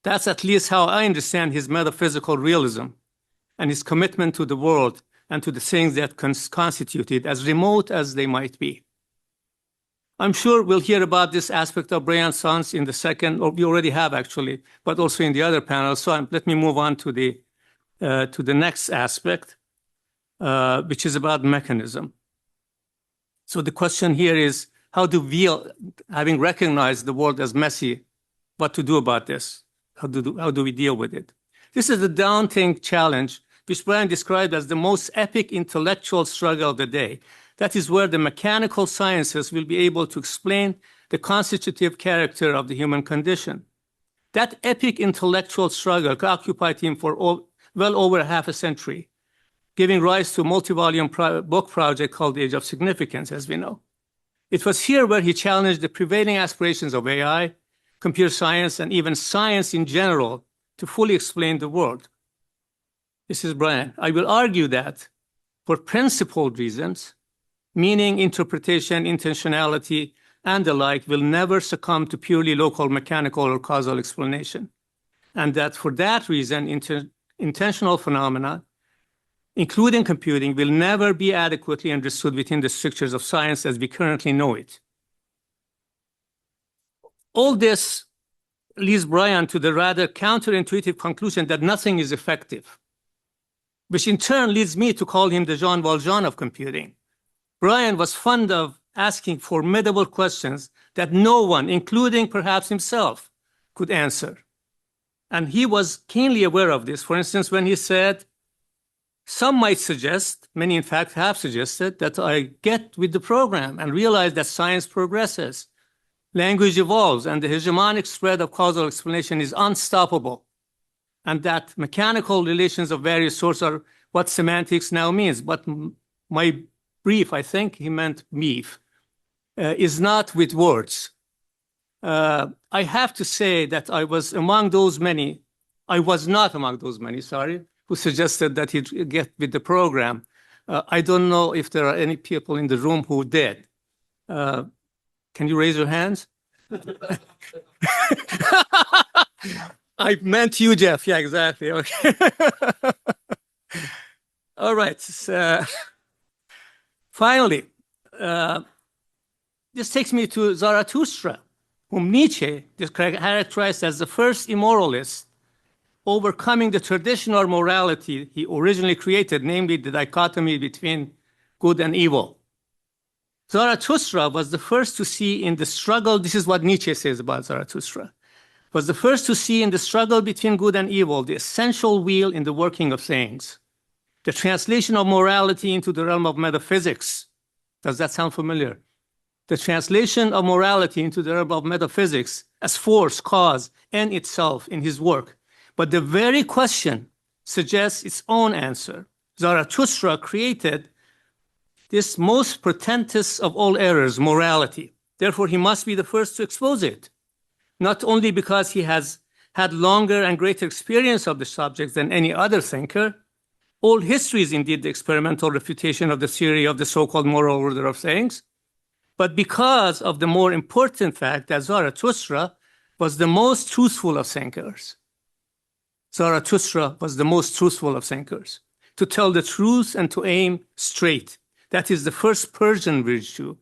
That's at least how I understand his metaphysical realism and his commitment to the world and to the things that constitute it, as remote as they might be. I'm sure we'll hear about this aspect of Brian's science in the second, or we already have actually, but also in the other panel. So let me move on to the next aspect, which is about mechanism. So the question here is, how do we, having recognized the world as messy, what to do about this? How do we deal with it? This is the daunting challenge, which Brian described as the most epic intellectual struggle of the day. That is where the mechanical sciences will be able to explain the constitutive character of the human condition. That epic intellectual struggle occupied him for well over half a century, giving rise to a multi-volume book project called The Age of Significance, as we know. It was here where he challenged the prevailing aspirations of AI, computer science, and even science in general to fully explain the world. This is Brian. I will argue that for principled reasons, meaning, interpretation, intentionality, and the like will never succumb to purely local mechanical or causal explanation. And that for that reason, intentional phenomena, including computing, will never be adequately understood within the strictures of science as we currently know it. All this leads Brian to the rather counterintuitive conclusion that nothing is effective, which in turn leads me to call him the Jean Valjean of computing. Brian was fond of asking formidable questions that no one, including perhaps himself, could answer. And he was keenly aware of this. For instance, when he said, some might suggest, many in fact have suggested, that I get with the program and realize that science progresses, language evolves, and the hegemonic spread of causal explanation is unstoppable, and that mechanical relations of various sorts are what semantics now means. But my brief, I think he meant beef, is not with words. I have to say that I was not among those many, who suggested that he'd get with the program. I don't know if there are any people in the room who did. Can you raise your hands? I meant you, Jeff. Yeah, exactly. Okay. All right. Finally, this takes me to Zarathustra, whom Nietzsche characterized as the first immoralist, overcoming the traditional morality he originally created, namely the dichotomy between good and evil. Zarathustra was the first to see in the struggle, this is what Nietzsche says about Zarathustra, was the first to see in the struggle between good and evil the essential wheel in the working of things, the translation of morality into the realm of metaphysics. Does that sound familiar? The translation of morality into the realm of metaphysics as force, cause, end itself in his work. But the very question suggests its own answer. Zarathustra created this most portentous of all errors, morality. Therefore, he must be the first to expose it, not only because he has had longer and greater experience of the subject than any other thinker. All history is indeed the experimental refutation of the theory of the so-called moral order of things, but because of the more important fact that Zarathustra was the most truthful of thinkers. Zarathustra was the most truthful of thinkers. To tell the truth and to aim straight. That is the first Persian virtue.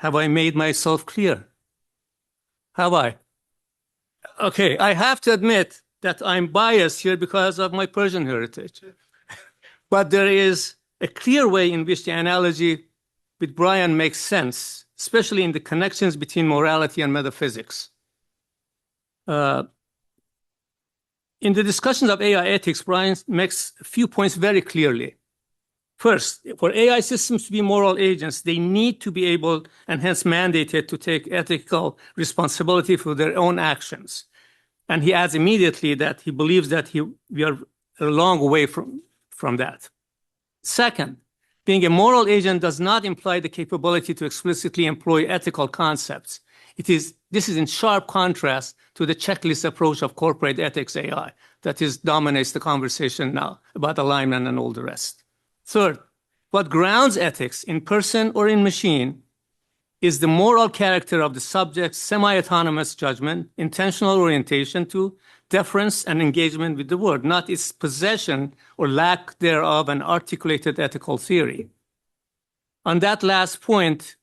Have I made myself clear? Have I? Okay, I have to admit that I'm biased here because of my Persian heritage. But there is a clear way in which the analogy with Brian makes sense, especially in the connections between morality and metaphysics. In the discussions of AI ethics, Brian makes a few points very clearly. First, for AI systems to be moral agents, they need to be able, and hence mandated, to take ethical responsibility for their own actions. And he adds immediately that he believes that we are a long way from that. Second, being a moral agent does not imply the capability to explicitly employ ethical concepts. This is in sharp contrast to the checklist approach of corporate ethics AI that dominates the conversation now about alignment and all the rest. Third, what grounds ethics in person or in machine is the moral character of the subject's semi-autonomous judgment, intentional orientation to deference and engagement with the world, not its possession or lack thereof an articulated ethical theory. On that last point,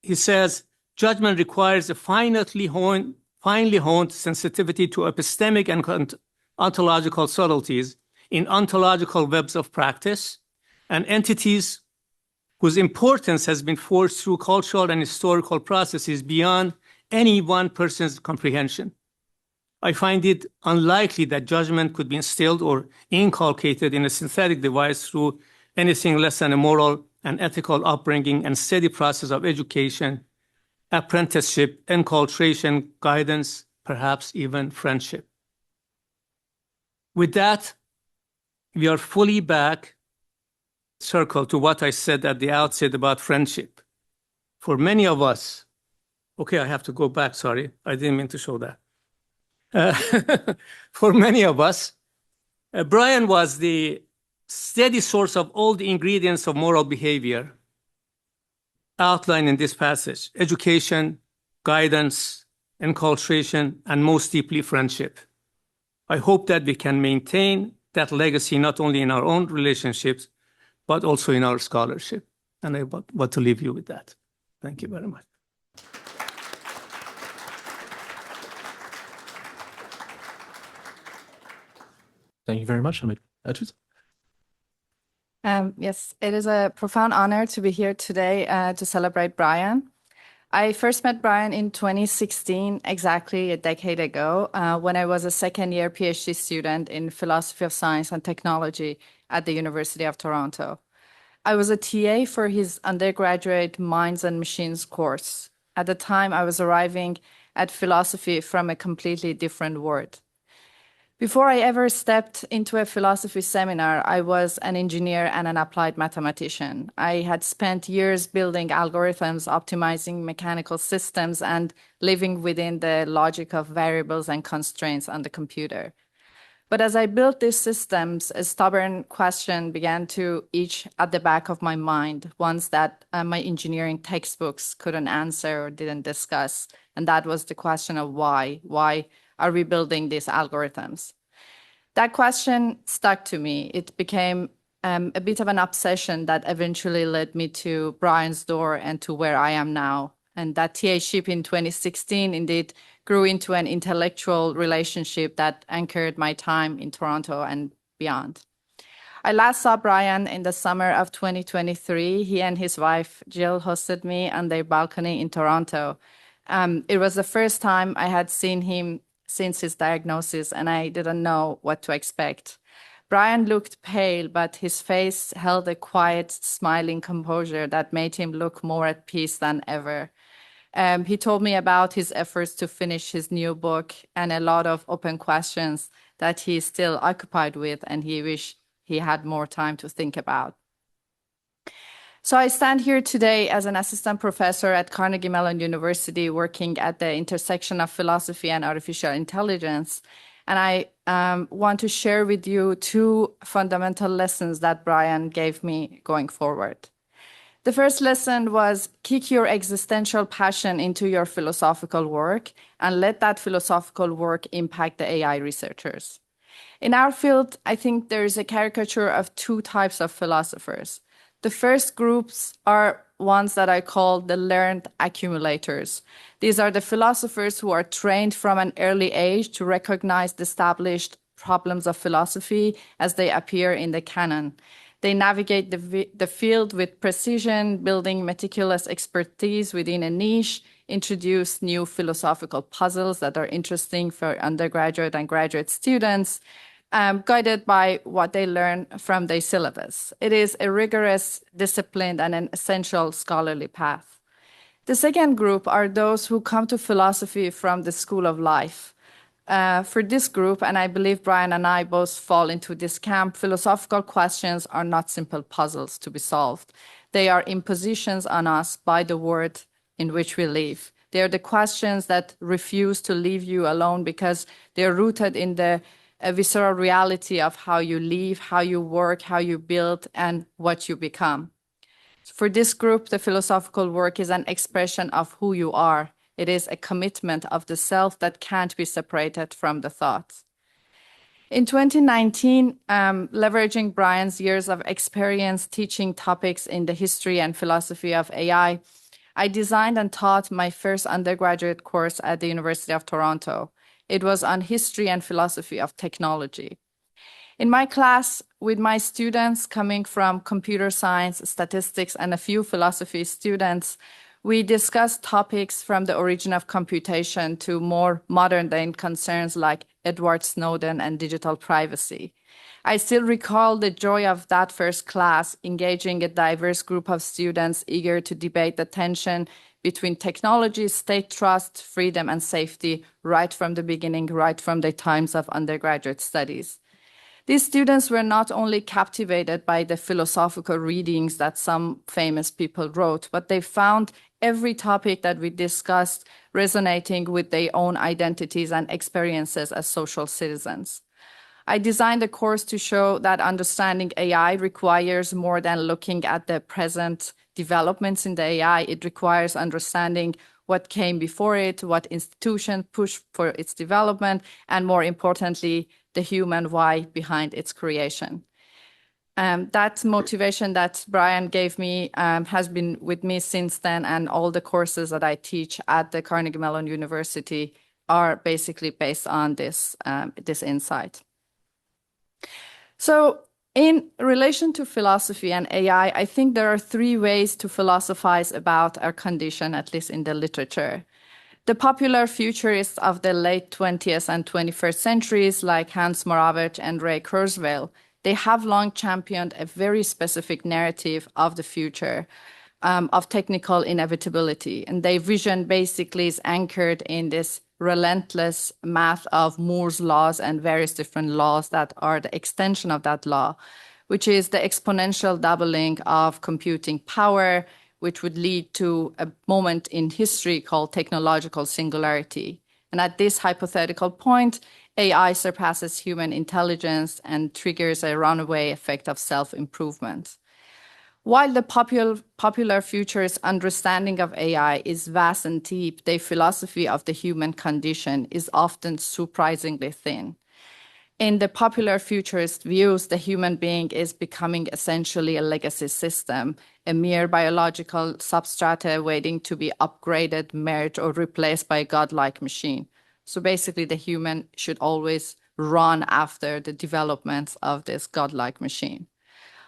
he says, judgment requires a finely honed sensitivity to epistemic and ontological subtleties in ontological webs of practice, and entities whose importance has been forged through cultural and historical processes beyond any one person's comprehension. I find it unlikely that judgment could be instilled or inculcated in a synthetic device through anything less than a moral and ethical upbringing and steady process of education, apprenticeship, enculturation, guidance, perhaps even friendship. With that, we are fully back circle to what I said at the outset about friendship. For many of us, okay, I have to go back, sorry, I didn't mean to show that. For many of us, Brian was the steady source of all the ingredients of moral behavior outlined in this passage: education, guidance, enculturation, and most deeply friendship. I hope that we can maintain that legacy not only in our own relationships, but also in our scholarship. And I want to leave you with that. Thank you very much. Thank you very much, Hamid. Atoosa? Yes, it is a profound honor to be here today to celebrate Brian. I first met Brian in 2016, exactly a decade ago, when I was a second-year PhD student in philosophy of science and technology at the University of Toronto. I was a TA for his undergraduate Minds and Machines course. At the time, I was arriving at philosophy from a completely different world. Before I ever stepped into a philosophy seminar, I was an engineer and an applied mathematician. I had spent years building algorithms, optimizing mechanical systems, and living within the logic of variables and constraints on the computer. But as I built these systems, a stubborn question began to itch at the back of my mind, ones that my engineering textbooks couldn't answer or didn't discuss. And that was the question of why. Why are we building these algorithms? That question stuck to me. It became a bit of an obsession that eventually led me to Brian's door and to where I am now. And that TA-ship in 2016 indeed grew into an intellectual relationship that anchored my time in Toronto and beyond. I last saw Brian in the summer of 2023. He and his wife, Jill, hosted me on their balcony in Toronto. It was the first time I had seen him since his diagnosis, and I didn't know what to expect. Brian looked pale, but his face held a quiet, smiling composure that made him look more at peace than ever. He told me about his efforts to finish his new book and a lot of open questions that he's still occupied with and he wished he had more time to think about. So I stand here today as an assistant professor at Carnegie Mellon University, working at the intersection of philosophy and artificial intelligence. And I want to share with you two fundamental lessons that Brian gave me going forward. The first lesson was kick your existential passion into your philosophical work and let that philosophical work impact the AI researchers. In our field, I think there is a caricature of two types of philosophers. The first groups are ones that I call the learned accumulators. These are the philosophers who are trained from an early age to recognize the established problems of philosophy as they appear in the canon. They navigate the field with precision, building meticulous expertise within a niche, introduce new philosophical puzzles that are interesting for undergraduate and graduate students, guided by what they learn from their syllabus. It is a rigorous, disciplined, and an essential scholarly path. The second group are those who come to philosophy from the school of life. For this group, and I believe Brian and I both fall into this camp, philosophical questions are not simple puzzles to be solved. They are impositions on us by the world in which we live. They are the questions that refuse to leave you alone because they're rooted in the visceral reality of how you live, how you work, how you build, and what you become. For this group, the philosophical work is an expression of who you are. It is a commitment of the self that can't be separated from the thoughts. In 2019, leveraging Brian's years of experience teaching topics in the history and philosophy of AI, I designed and taught my first undergraduate course at the University of Toronto. It was on history and philosophy of technology. In my class, with my students coming from computer science, statistics, and a few philosophy students, we discussed topics from the origin of computation to more modern-day concerns like Edward Snowden and digital privacy. I still recall the joy of that first class, engaging a diverse group of students eager to debate the tension between technology, state trust, freedom, and safety right from the beginning, right from the times of undergraduate studies. These students were not only captivated by the philosophical readings that some famous people wrote, but they found every topic that we discussed resonating with their own identities and experiences as social citizens. I designed the course to show that understanding AI requires more than looking at the present developments in the AI. It requires understanding what came before it, what institutions pushed for its development, and more importantly, the human why behind its creation. That motivation that Brian gave me has been with me since then, and all the courses that I teach at the Carnegie Mellon University are basically based on this insight. So in relation to philosophy and AI, I think there are three ways to philosophize about our condition, at least in the literature. The popular futurists of the late 20th and 21st centuries, like Hans Moravec and Ray Kurzweil, they have long championed a very specific narrative of the future, of technical inevitability. And their vision basically is anchored in this relentless math of Moore's laws and various different laws that are the extension of that law, which is the exponential doubling of computing power, which would lead to a moment in history called technological singularity. And at this hypothetical point, AI surpasses human intelligence and triggers a runaway effect of self-improvement. While the popular futurist understanding of AI is vast and deep, their philosophy of the human condition is often surprisingly thin. In the popular futurist views, the human being is becoming essentially a legacy system, a mere biological substrata waiting to be upgraded, merged, or replaced by a godlike machine. So basically, the human should always run after the developments of this godlike machine.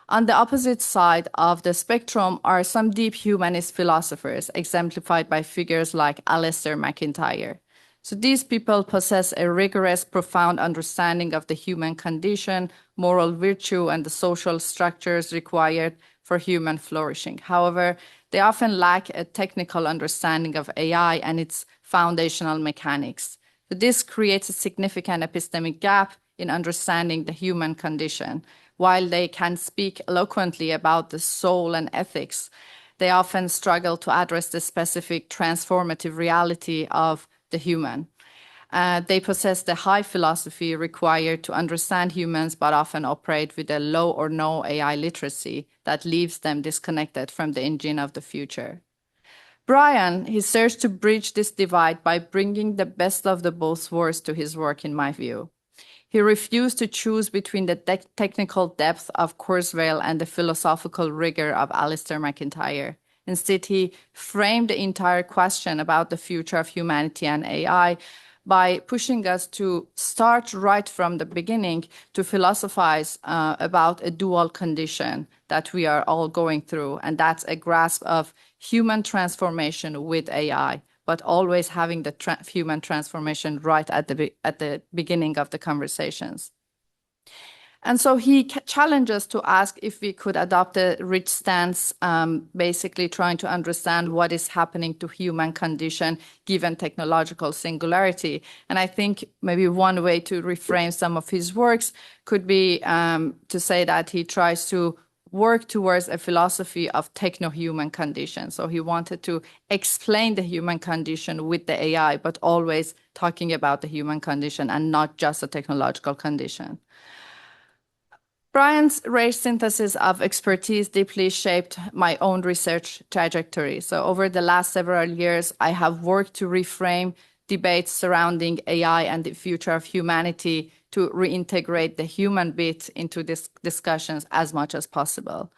On the opposite side of the spectrum are some deep humanist philosophers, exemplified by figures like Alistair MacIntyre. So these people possess a rigorous, profound understanding of the human condition, moral virtue, and the social structures required for human flourishing. However, they often lack a technical understanding of AI and its foundational mechanics. So this creates a significant epistemic gap in understanding the human condition. While they can speak eloquently about the soul and ethics, they often struggle to address the specific transformative reality of the human. They possess the high philosophy required to understand humans, but often operate with a low or no AI literacy that leaves them disconnected from the engine of the future. Brian, he searched to bridge this divide by bringing the best of the both worlds to his work, in my view. He refused to choose between the technical depth of Kurzweil and the philosophical rigor of Alistair MacIntyre. Instead, he framed the entire question about the future of humanity and AI by pushing us to start right from the beginning to philosophize about a dual condition that we are all going through, and that's a grasp of human transformation with AI, but always having the human transformation right at the beginning of the conversations. And so he challenged us to ask if we could adopt a rich stance, basically trying to understand what is happening to human condition given technological singularity. And I think maybe one way to reframe some of his works could be to say that he tries to work towards a philosophy of techno-human condition. So he wanted to explain the human condition with the AI, but always talking about the human condition and not just a technological condition. Brian's rare synthesis of expertise deeply shaped my own research trajectory. So over the last several years, I have worked to reframe debates surrounding AI and the future of humanity to reintegrate the human bit into these discussions as much as possible.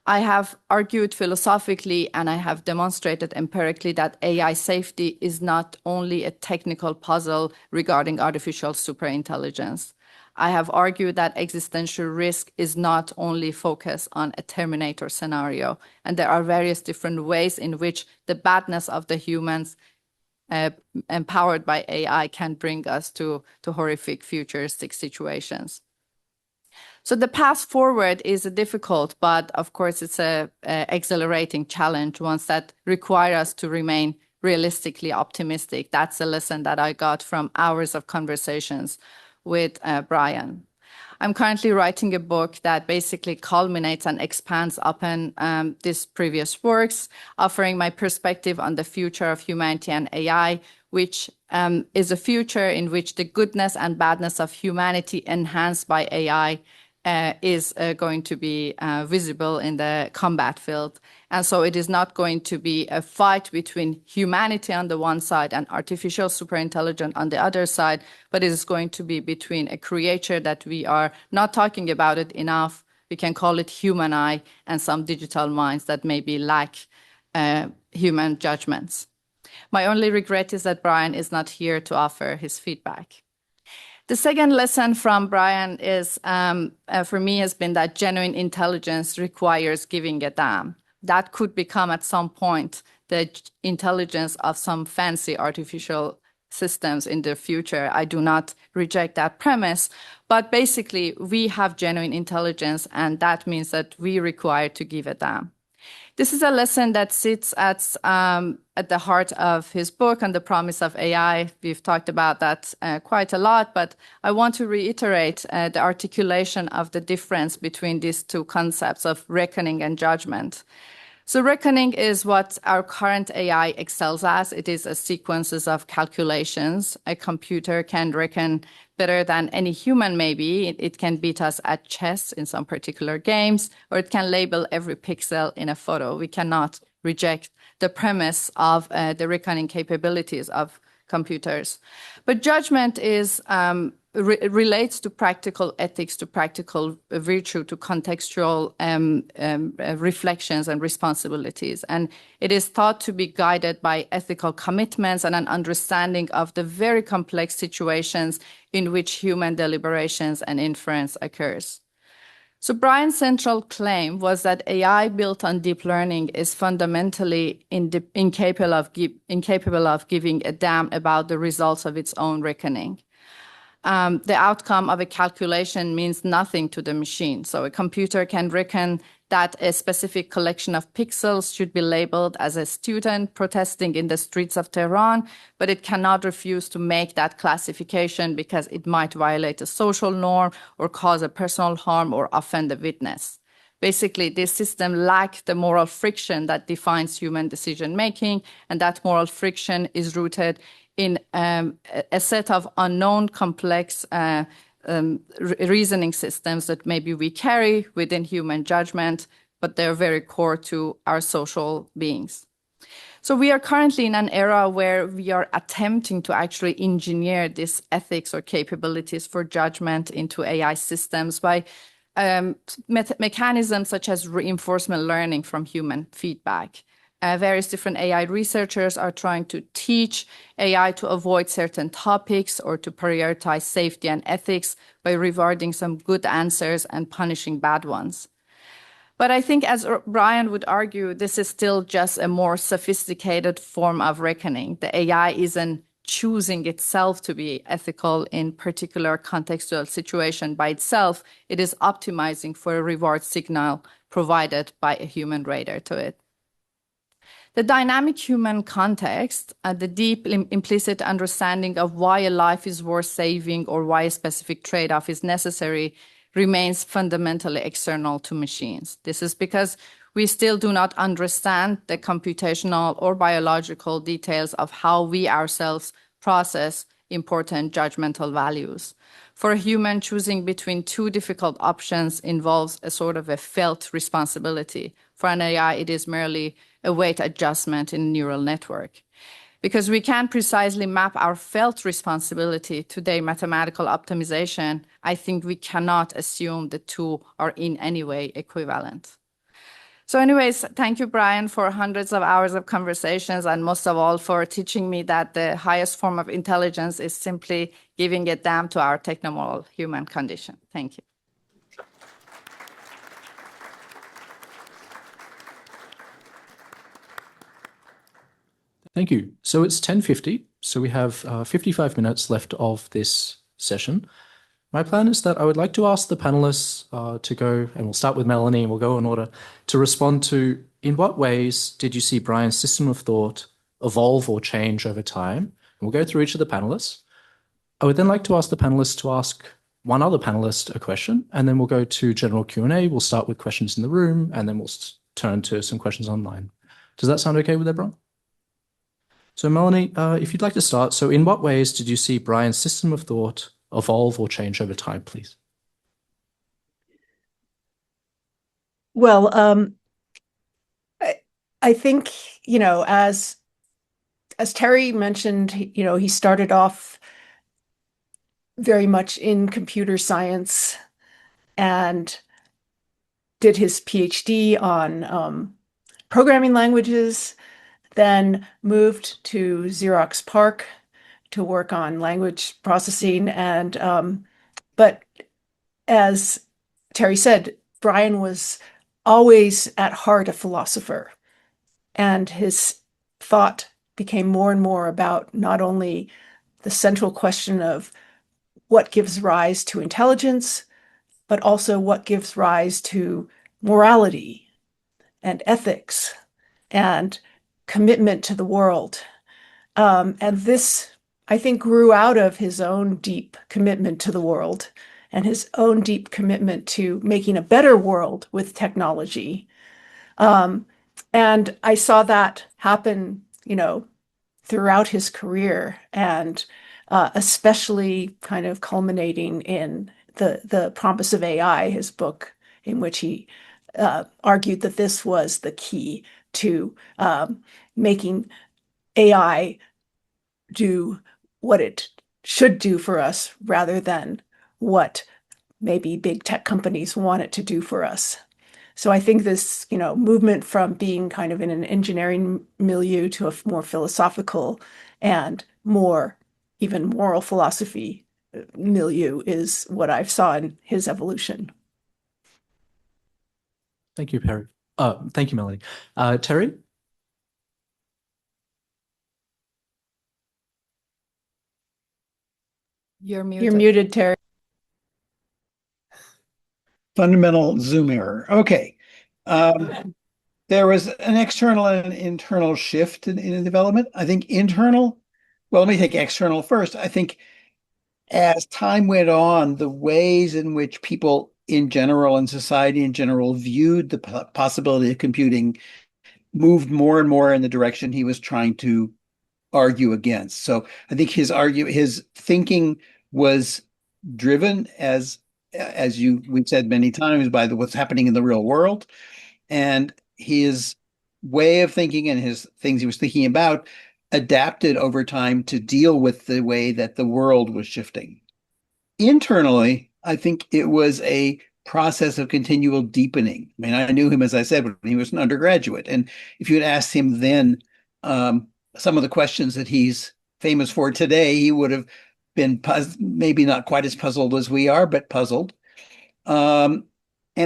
I have argued philosophically and I have demonstrated empirically that AI safety is not only a technical puzzle regarding artificial superintelligence. I have argued that existential risk is not only focused on a Terminator scenario, and there are various different ways in which the badness of the humans empowered by AI can bring us to horrific futuristic situations. So the path forward is difficult, but of course it's a exhilarating challenge, ones that require us to remain realistically optimistic. That's a lesson that I got from hours of conversations with Brian. I'm currently writing a book that basically culminates and expands upon these previous works, offering my perspective on the future of humanity and AI, which is a future in which the goodness and badness of humanity enhanced by AI is going to be visible in the combat field. And so it is not going to be a fight between humanity on the one side and artificial superintelligence on the other side, but it is going to be between a creature that we are not talking about it enough. We can call it human eye, and some digital minds that maybe lack human judgments. My only regret is that Brian is not here to offer his feedback. The second lesson from Brian is, for me, has been that genuine intelligence requires giving a damn. That could become at some point the intelligence of some fancy artificial systems in the future. I do not reject that premise, but basically we have genuine intelligence, and that means that we require to give a damn. This is a lesson that sits at the heart of his book on the promise of AI. We've talked about that quite a lot, but I want to reiterate the articulation of the difference between these two concepts of reckoning and judgment. So reckoning is what our current AI excels as. It is a sequences of calculations. A computer can reckon better than any human maybe. It can beat us at chess in some particular games, or it can label every pixel in a photo. We cannot reject the premise of the reckoning capabilities of computers. But judgment is relates to practical ethics, to practical virtue, to contextual reflections and responsibilities. And it is thought to be guided by ethical commitments and an understanding of the very complex situations in which human deliberations and inference occurs. So Brian's central claim was that AI built on deep learning is fundamentally incapable of giving a damn about the results of its own reckoning. The outcome of a calculation means nothing to the machine. So a computer can reckon that a specific collection of pixels should be labeled as a student protesting in the streets of Tehran, but it cannot refuse to make that classification because it might violate a social norm or cause a personal harm or offend a witness. Basically, this system lacks the moral friction that defines human decision-making, and that moral friction is rooted in a set of unknown complex reasoning systems that maybe we carry within human judgment, but they're very core to our social beings. So we are currently in an era where we are attempting to actually engineer this ethics or capabilities for judgment into AI systems by mechanisms such as reinforcement learning from human feedback. Various different AI researchers are trying to teach AI to avoid certain topics or to prioritize safety and ethics by rewarding some good answers and punishing bad ones. But I think, as Brian would argue, this is still just a more sophisticated form of reckoning. The AI is an choosing itself to be ethical in particular contextual situation by itself. It is optimizing for a reward signal provided by a human rater to it. The dynamic human context, the deep implicit understanding of why a life is worth saving or why a specific trade-off is necessary, remains fundamentally external to machines. This is because we still do not understand the computational or biological details of how we ourselves process important judgmental values. For a human, choosing between two difficult options involves a sort of a felt responsibility. For an AI, it is merely a weight adjustment in a neural network. Because we can't precisely map our felt responsibility to their mathematical optimization, I think we cannot assume the two are in any way equivalent. So anyways, thank you, Brian, for hundreds of hours of conversations, and most of all for teaching me that the highest form of intelligence is simply giving a damn to our technomoral human condition. Thank you. Thank you. So it's 10:50, so we have 55 minutes left of this session. My plan is that I would like to ask the panelists to go, and we'll start with Melanie, and we'll go in order, to respond to, in what ways did you see Brian's system of thought evolve or change over time? And we'll go through each of the panelists. I would then like to ask the panelists to ask one other panelist a question, and then we'll go to general Q&A. We'll start with questions in the room, and then we'll turn to some questions online. Does that sound okay with everyone? So Melanie, if you'd like to start, so in what ways did you see Brian's system of thought evolve or change over time, please? Well, I think, as Terry mentioned, he started off very much in computer science and did his PhD on programming languages, then moved to Xerox PARC to work on language processing. But as Terry said, Brian was always at heart a philosopher, and his thought became more and more about not only the central question of what gives rise to intelligence, but also what gives rise to morality and ethics and commitment to the world. And this, I think, grew out of his own deep commitment to the world and his own deep commitment to making a better world with technology. And I saw that happen, throughout his career, and especially kind of culminating in the Promise of AI, his book, in which he argued that this was the key to making AI do what it should do for us rather than what maybe big tech companies want it to do for us. So I think this, movement from being kind of in an engineering milieu to a more philosophical and more even moral philosophy milieu is what I saw in his evolution. Thank you, Perry. Thank you, Melanie. Terry? You're muted. You're muted, Terry. Fundamental Zoom error. Okay. There was an external and an internal shift in the development. I think internal, well, let me take external first. I think as time went on, the ways in which people in general and society in general viewed the possibility of computing moved more and more in the direction he was trying to argue against. So I think his thinking was driven, as we've said many times, by what's happening in the real world, and his way of thinking and his things he was thinking about adapted over time to deal with the way that the world was shifting. Internally, I think it was a process of continual deepening. I mean, I knew him, as I said, when he was an undergraduate, and if you had asked him then some of the questions that he's famous for today, he would have been maybe not quite as puzzled as we are, but puzzled. And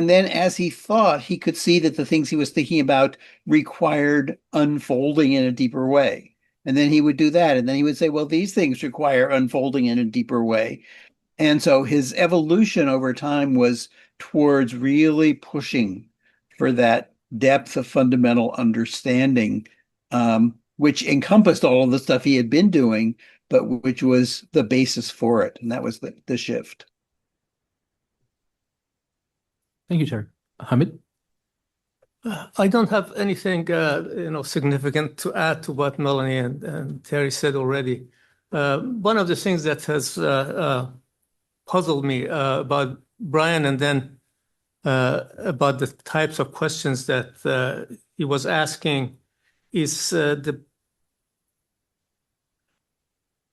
then as he thought, he could see that the things he was thinking about required unfolding in a deeper way. And then he would do that. And then he would say, well, these things require unfolding in a deeper way. And so his evolution over time was towards really pushing for that depth of fundamental understanding, which encompassed all of the stuff he had been doing, but which was the basis for it. And that was the shift. Thank you, Terry. Hamid? I don't have anything, significant to add to what Melanie and Terry said already. One of the things that has puzzled me about Brian, and then about the types of questions that he was asking, is the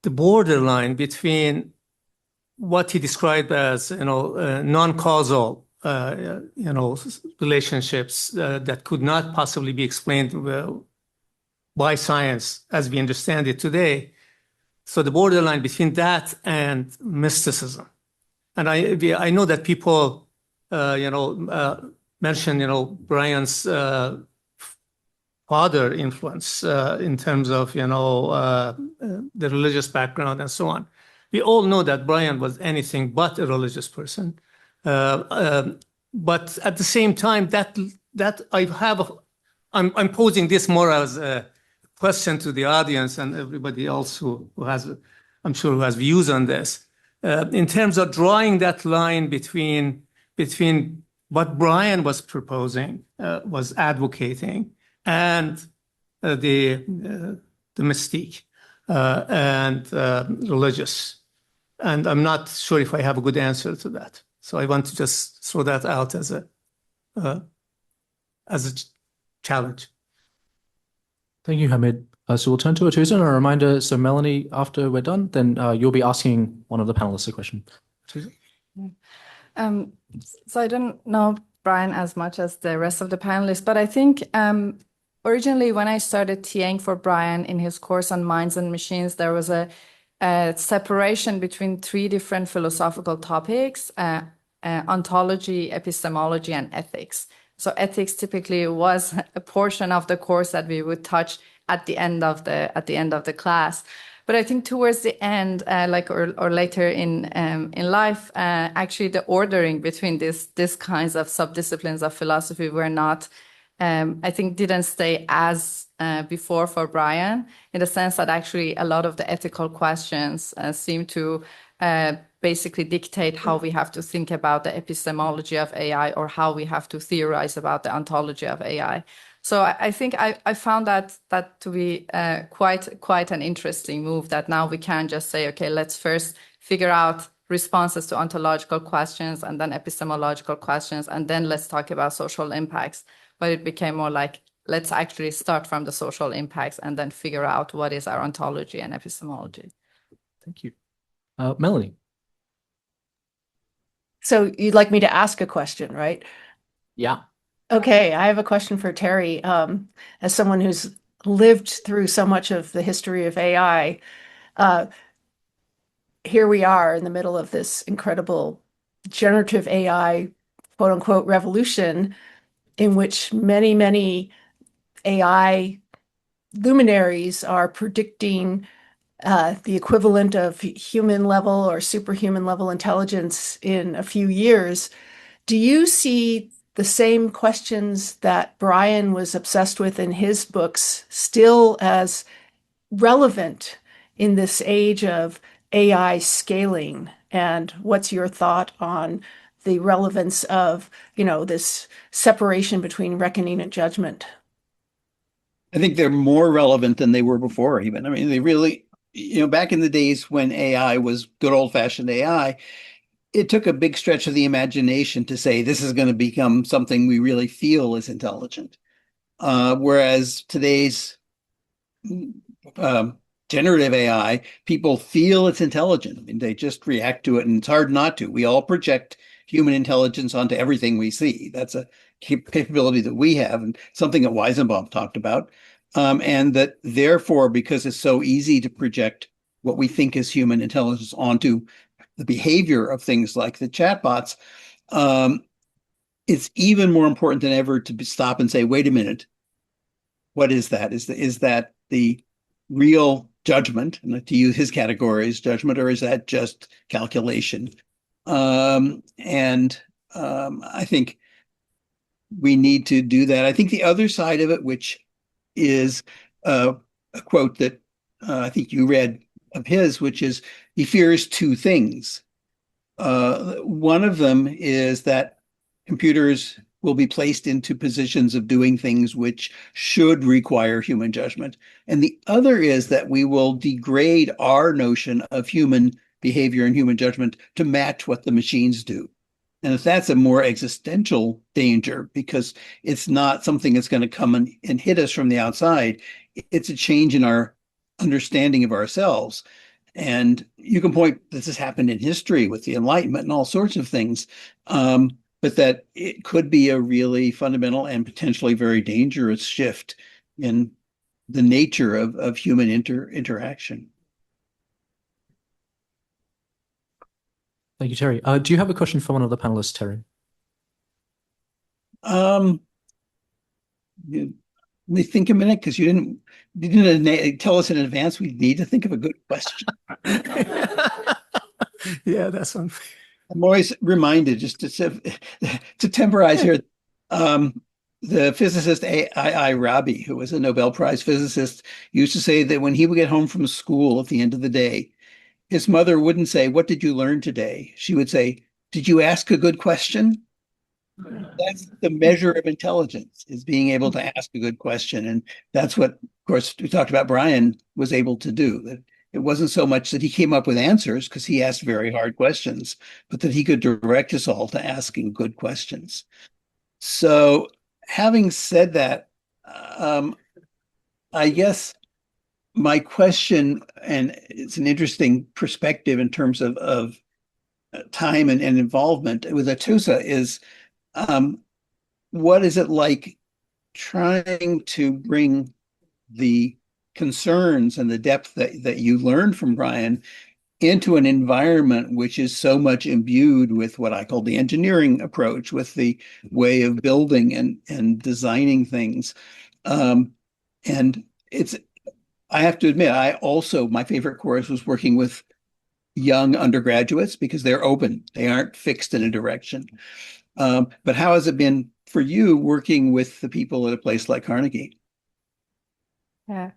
borderline between what he described as, non-causal, relationships that could not possibly be explained by science as we understand it today. So the borderline between that and mysticism. And I know that people, mention, Brian's father influence in terms of, the religious background and so on. We all know that Brian was anything but a religious person. But at the same time, that I'm posing this more as a question to the audience and everybody else who has, I'm sure, who has views on this. In terms of drawing that line between what Brian was proposing, was advocating, and the mystique and religious. And I'm not sure if I have a good answer to that. So I want to just throw that out as a challenge. Thank you, Hamid. So we'll turn to Atoosa, and a reminder, so Melanie, after we're done, then you'll be asking one of the panelists a question. Atoosa? So I don't know Brian as much as the rest of the panelists, but I think originally when I started TAing for Brian in his course on minds and machines, there was a separation between three different philosophical topics, ontology, epistemology, and ethics. So ethics typically was a portion of the course that we would touch at the end of the class. But I think towards the end, or later in life, actually the ordering between these kinds of subdisciplines of philosophy were not, I think, didn't stay as before for Brian, in the sense that actually a lot of the ethical questions seem to basically dictate how we have to think about the epistemology of AI, or how we have to theorize about the ontology of AI. So I think I found that to be quite an interesting move, that now we can just say, okay, let's first figure out responses to ontological questions and then epistemological questions, and then let's talk about social impacts. But it became more like, let's actually start from the social impacts and then figure out what is our ontology and epistemology. Thank you. Melanie? So you'd like me to ask a question, right? Yeah. Okay, I have a question for Terry. As someone who's lived through so much of the history of AI, here we are in the middle of this incredible generative AI, quote unquote, revolution, in which many AI luminaries are predicting the equivalent of human level or superhuman level intelligence in a few years. Do you see the same questions that Brian was obsessed with in his books still as relevant in this age of AI scaling? And what's your thought on the relevance of, this separation between reckoning and judgment? I think they're more relevant than they were before, even. I mean, they really, back in the days when AI was good old-fashioned AI, it took a big stretch of the imagination to say this is going to become something we really feel is intelligent. Whereas today's generative AI, people feel it's intelligent. I mean, they just react to it, and it's hard not to. We all project human intelligence onto everything we see. That's a capability that we have, and something that Weizenbaum talked about. And that therefore, because it's so easy to project what we think is human intelligence onto the behavior of things like the chatbots, it's even more important than ever to stop and say, wait a minute, what is that? Is that the real judgment, and to use his categories, judgment, or is that just calculation? I think we need to do that. I think the other side of it, which is a quote that I think you read of his, which is he fears two things. One of them is that computers will be placed into positions of doing things which should require human judgment. And the other is that we will degrade our notion of human behavior and human judgment to match what the machines do. And if that's a more existential danger, because it's not something that's going to come and hit us from the outside, it's a change in our understanding of ourselves. And you can point, this has happened in history with the Enlightenment and all sorts of things, but that it could be a really fundamental and potentially very dangerous shift in the nature of human interaction. Thank you, Terry. Do you have a question for one of the panelists, Terry? Let me think a minute, because you didn't tell us in advance we need to think of a good question. Yeah, that's unfair. I'm always reminded, just to temporize here, the physicist A.I. Rabi, who was a Nobel Prize physicist, used to say that when he would get home from school at the end of the day, his mother wouldn't say, "What did you learn today?" She would say, "Did you ask a good question?" That's the measure of intelligence, is being able to ask a good question. And that's what, of course, we talked about Brian was able to do. That it wasn't so much that he came up with answers, because he asked very hard questions, but that he could direct us all to asking good questions. So having said that, I guess my question, and it's an interesting perspective in terms of time and involvement with Atoosa, is what is it like trying to bring the concerns and the depth that you learned from Brian into an environment which is so much imbued with what I call the engineering approach, with the way of building and designing things. And I have to admit, my favorite course was working with young undergraduates, because they're open. They aren't fixed in a direction. But how has it been for you working with the people at a place like Carnegie? Yeah,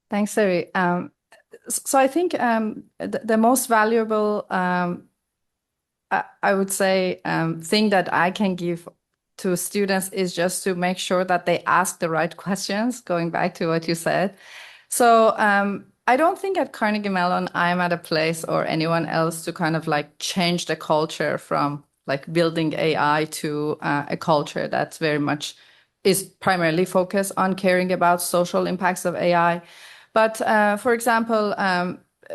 thanks, Terry. So I think the most valuable, I would say, thing that I can give to students is just to make sure that they ask the right questions, going back to what you said. So I don't think at Carnegie Mellon I'm at a place, or anyone else, to kind of like change the culture from like building AI to a culture that's very much is primarily focused on caring about social impacts of AI. But for example,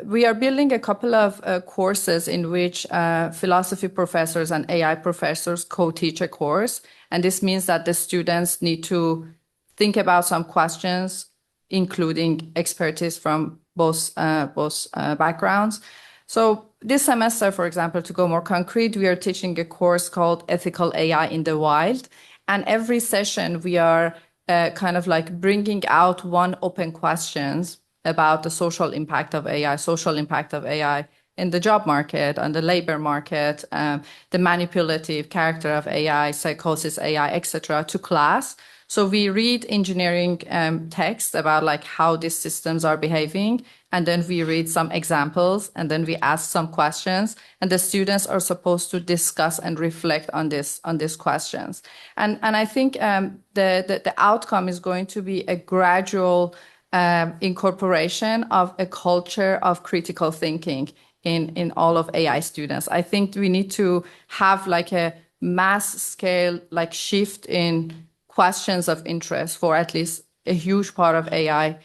we are building a couple of courses in which philosophy professors and AI professors co-teach a course. And this means that the students need to think about some questions, including expertise from both backgrounds. So this semester, for example, to go more concrete, we are teaching a course called Ethical AI in the Wild. And every session we are kind of like bringing out one open questions about the social impact of AI in the job market, on the labor market, the manipulative character of AI, psychosis AI, etc., to class. So we read engineering texts about like how these systems are behaving, and then we read some examples, and then we ask some questions, and the students are supposed to discuss and reflect on these questions. And I think the outcome is going to be a gradual incorporation of a culture of critical thinking in all of AI students. I think we need to have like a mass scale like shift in questions of interest for at least a huge part of AI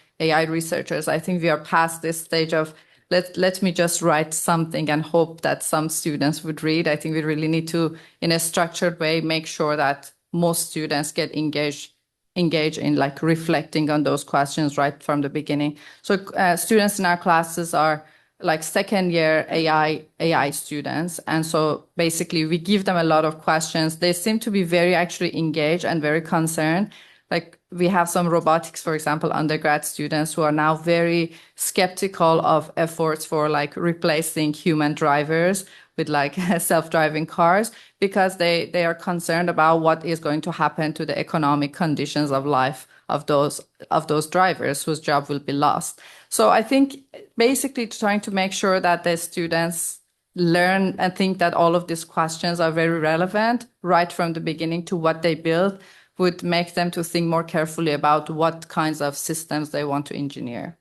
researchers. I think we are past this stage of let me just write something and hope that some students would read. I think we really need to, in a structured way, make sure that most students get engaged in like reflecting on those questions right from the beginning. So students in our classes are like second year AI students. And so basically we give them a lot of questions. They seem to be very actually engaged and very concerned. Like we have some robotics, for example, undergrad students who are now very skeptical of efforts for like replacing human drivers with like self-driving cars because they are concerned about what is going to happen to the economic conditions of life of those drivers whose job will be lost. So I think basically trying to make sure that the students learn and think that all of these questions are very relevant right from the beginning to what they build would make them to think more carefully about what kinds of systems they want to engineer.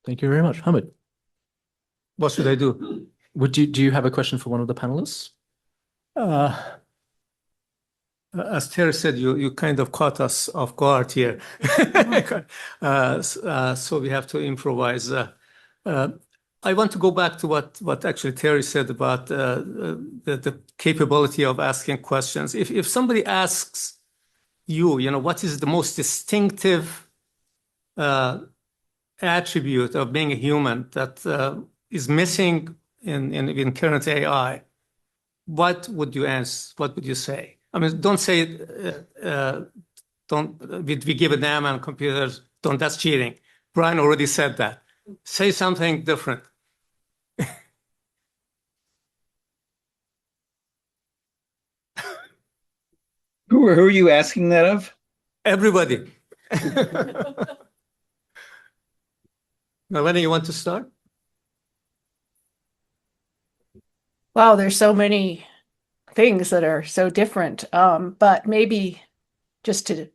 Thank you very much. Hamid, What should I do? do you have a question for one of the panelists? As Terry said, you kind of caught us off guard here. So we have to improvise. I want to go back to what actually Terry said about the capability of asking questions. If somebody asks you, what is the most distinctive attribute of being a human that is missing in current AI, what would you answer? What would you say? I mean, don't say, we give a damn on computers. That's cheating. Brian already said that. Say something different. Who are you asking that of? Everybody. Now, when do you want to start? Wow, there's so many things that are so different. But maybe just to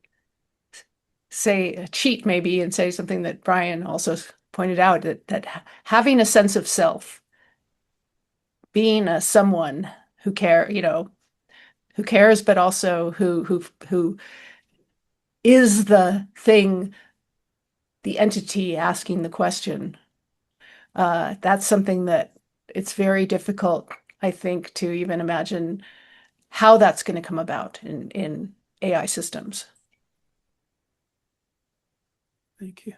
say cheat maybe and say something that Brian also pointed out, that having a sense of self, being someone who who cares, but also who is the thing, the entity asking the question. That's something that it's very difficult, I think, to even imagine how that's going to come about in AI systems. Thank you.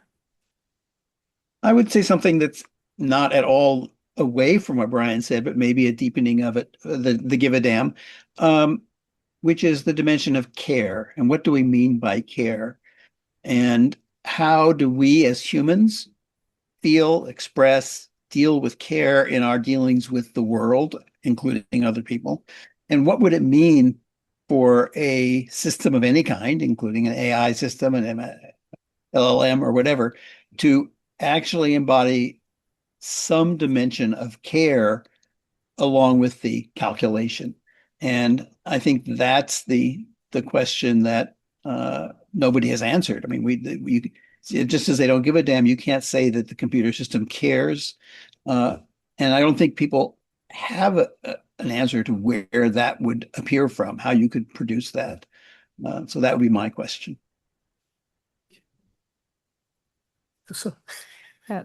I would say something that's not at all away from what Brian said, but maybe a deepening of it, the give a damn, which is the dimension of care. And what do we mean by care? And how do we as humans feel, express, deal with care in our dealings with the world, including other people? And what would it mean for a system of any kind, including an AI system, an LLM or whatever, to actually embody some dimension of care along with the calculation? And I think that's the question that nobody has answered. I mean, we just as they don't give a damn, you can't say that the computer system cares. And I don't think people have an answer to where that would appear from, how you could produce that. So that would be my question. So, I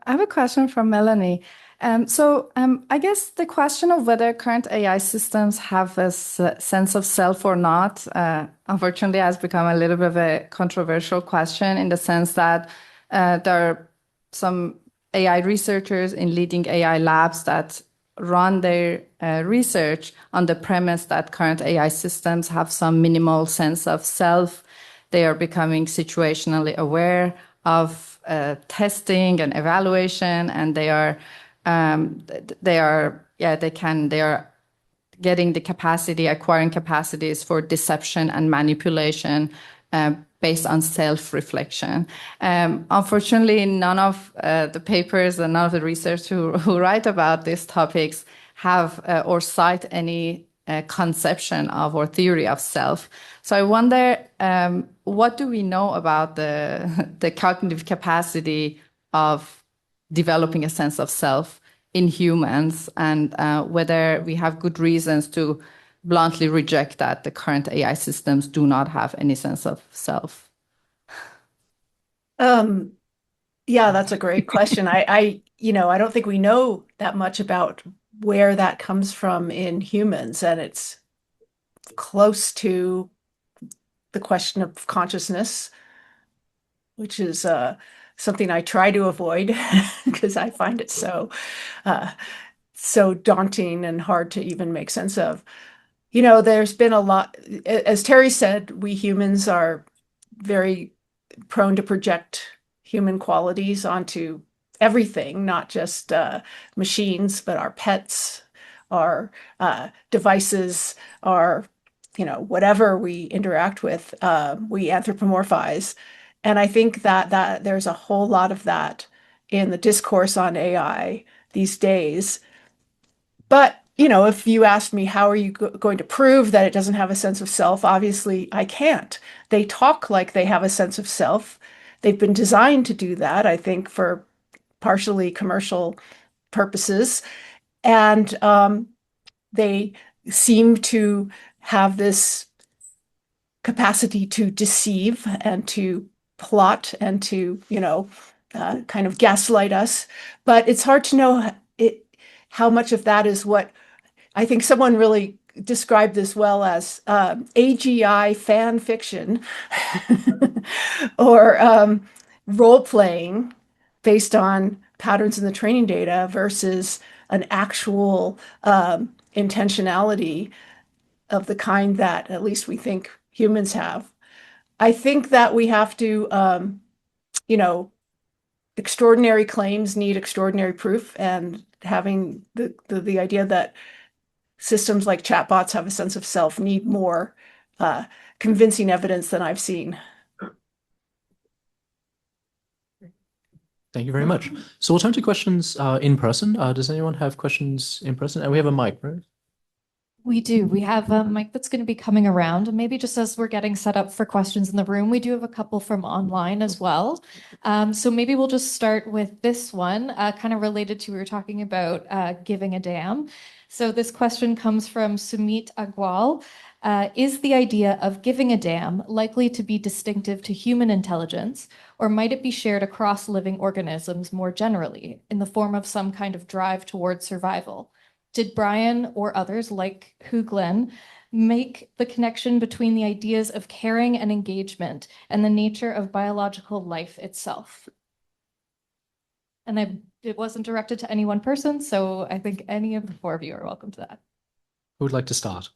have a question from Melanie. I guess the question of whether current AI systems have a sense of self or not, unfortunately, has become a little bit of a controversial question in the sense that there are some AI researchers in leading AI labs that run their research on the premise that current AI systems have some minimal sense of self. They are becoming situationally aware of testing and evaluation, and they are getting the capacity, acquiring capacities for deception and manipulation based on self-reflection. Unfortunately, none of the papers and none of the research who write about these topics have or cite any conception of or theory of self. So I wonder, what do we know about the cognitive capacity of developing a sense of self in humans, and whether we have good reasons to bluntly reject that the current AI systems do not have any sense of self? Yeah, that's a great question. I don't think we know that much about where that comes from in humans, and it's close to the question of consciousness, which is something I try to avoid because I find it so daunting and hard to even make sense of. there's been a lot, as Terry said, we humans are very prone to project human qualities onto everything, not just machines, but our pets, our devices, our, whatever we interact with, we anthropomorphize. And I think that there's a whole lot of that in the discourse on AI these days. But, if you asked me, how are you going to prove that it doesn't have a sense of self? Obviously, I can't. They talk like they have a sense of self. They've been designed to do that, I think, for partially commercial purposes. And they seem to have this capacity to deceive and to plot and to, kind of gaslight us. But it's hard to know how much of that is what I think someone really described this well as AGI fan fiction or role playing based on patterns in the training data versus an actual intentionality of the kind that at least we think humans have. I think that we have to, extraordinary claims need extraordinary proof, and having the idea that systems like chatbots have a sense of self need more convincing evidence than I've seen. Thank you very much. So we'll turn to questions in person. Does anyone have questions in person? And we have a mic, right? We do. We have a mic that's going to be coming around. And maybe just as we're getting set up for questions in the room, we do have a couple from online as well. So maybe we'll just start with this one, kind of related to, we were talking about giving a damn. So this question comes from Sumit Agwal. Is the idea of giving a damn likely to be distinctive to human intelligence, or might it be shared across living organisms more generally in the form of some kind of drive towards survival? Did Brian or others like Huglen make the connection between the ideas of caring and engagement and the nature of biological life itself? And it wasn't directed to any one person, so I think any of the four of you are welcome to that. Who would like to start?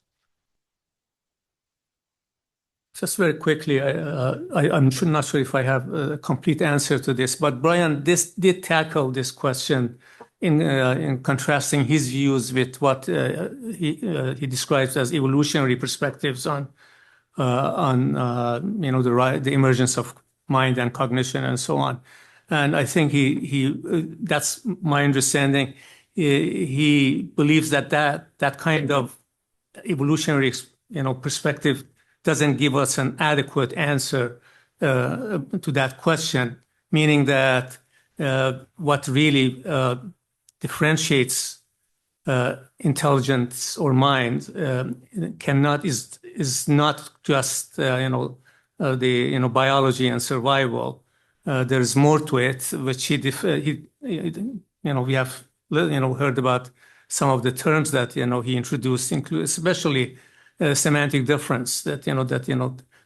Just very quickly, I'm not sure if I have a complete answer to this, but Brian did tackle this question in contrasting his views with what he describes as evolutionary perspectives on the emergence of mind and cognition and so on. And I think that's my understanding. He believes that kind of evolutionary perspective doesn't give us an adequate answer to that question, meaning that what really differentiates intelligence or mind is not just the biology and survival. There's more to it, which we have heard about some of the terms that he introduced, especially semantic difference. That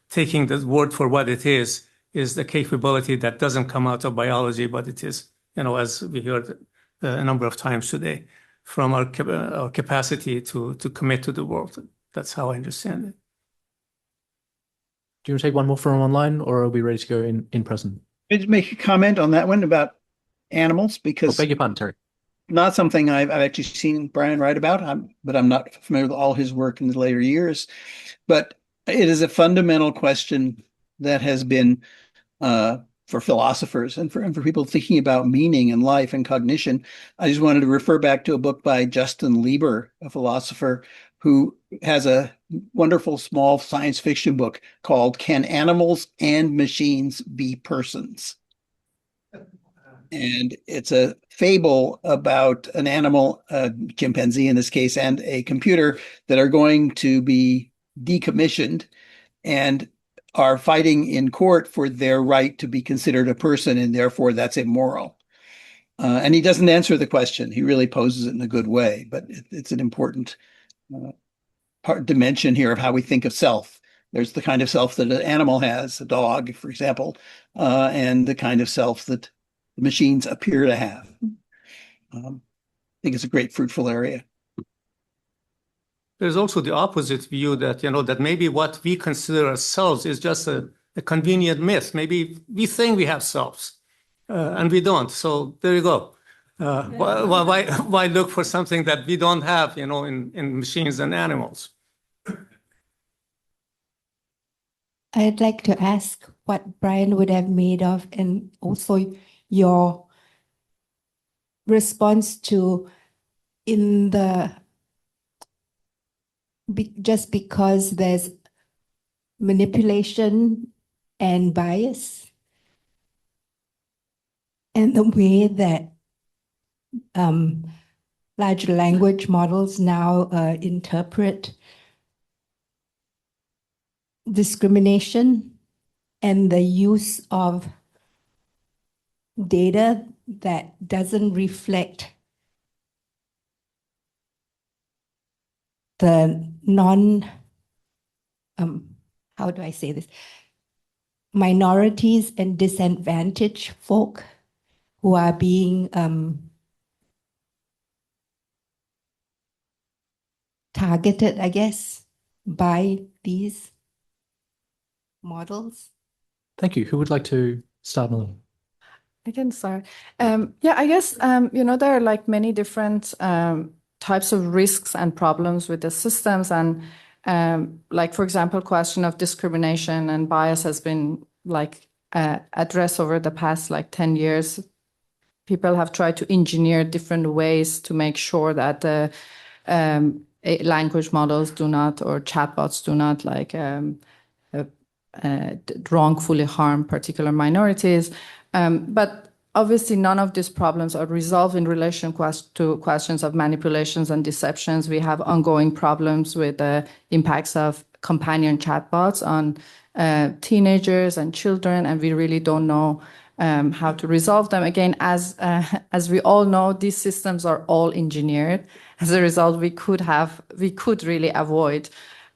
taking the word for what it is the capability that doesn't come out of biology, but it is as we heard a number of times today, from our capacity to commit to the world. That's how I understand it. Do you want to take one more from online, or are we ready to go in person? I just make a comment on that one about animals, because beg your pardon, Terry. Not something I've actually seen Brian write about, but I'm not familiar with all his work in the later years. But it is a fundamental question that has been for philosophers and for people thinking about meaning and life and cognition. I just wanted to refer back to a book by Justin Lieber, a philosopher who has a wonderful small science fiction book called Can Animals and Machines Be Persons? And it's a fable about an animal, a chimpanzee in this case, and a computer that are going to be decommissioned and are fighting in court for their right to be considered a person, and therefore that's immoral. And he doesn't answer the question. He really poses it in a good way, but it's an important dimension here of how we think of self. There's the kind of self that an animal has, a dog, for example, and the kind of self that machines appear to have. I think it's a great fruitful area. there's also the opposite view that, that maybe what we consider as selves is just a convenient myth. Maybe we think we have selves, and we don't. So there you go. Why look for something that we don't have, in machines and animals? I'd like to ask what Brian would have made of, and also your response to just because there's manipulation and bias, and the way that large language models now interpret discrimination and the use of data that doesn't reflect the how do I say this? Minorities and disadvantaged folk who are being targeted, I guess, by these models. Thank you. Who would like to start, Mellon? I can start. Yeah, I guess, there are like many different types of risks and problems with the systems. And like, for example, question of discrimination and bias has been like addressed over the past like 10 years. People have tried to engineer different ways to make sure that the language models do not, or chatbots do not like wrongfully harm particular minorities. But obviously, none of these problems are resolved in relation to questions of manipulations and deceptions. We have ongoing problems with the impacts of companion chatbots on teenagers and children, and we really don't know how to resolve them. Again, as we all know, these systems are all engineered. As a result, we could really avoid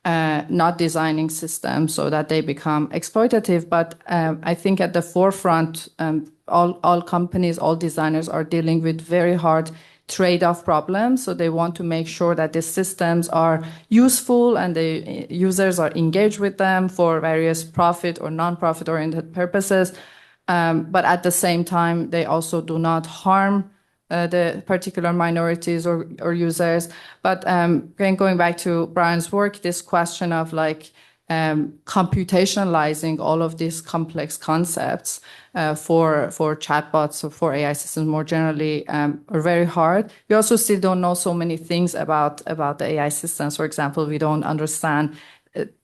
not designing systems so that they become exploitative. But I think at the forefront, all companies, all designers are dealing with very hard trade-off problems. So they want to make sure that the systems are useful and the users are engaged with them for various profit or non-profit oriented purposes. But at the same time, they also do not harm the particular minorities or users. But going back to Brian's work, this question of like computationalizing all of these complex concepts for chatbots or for AI systems more generally are very hard. We also still don't know so many things about the AI systems. For example, we don't understand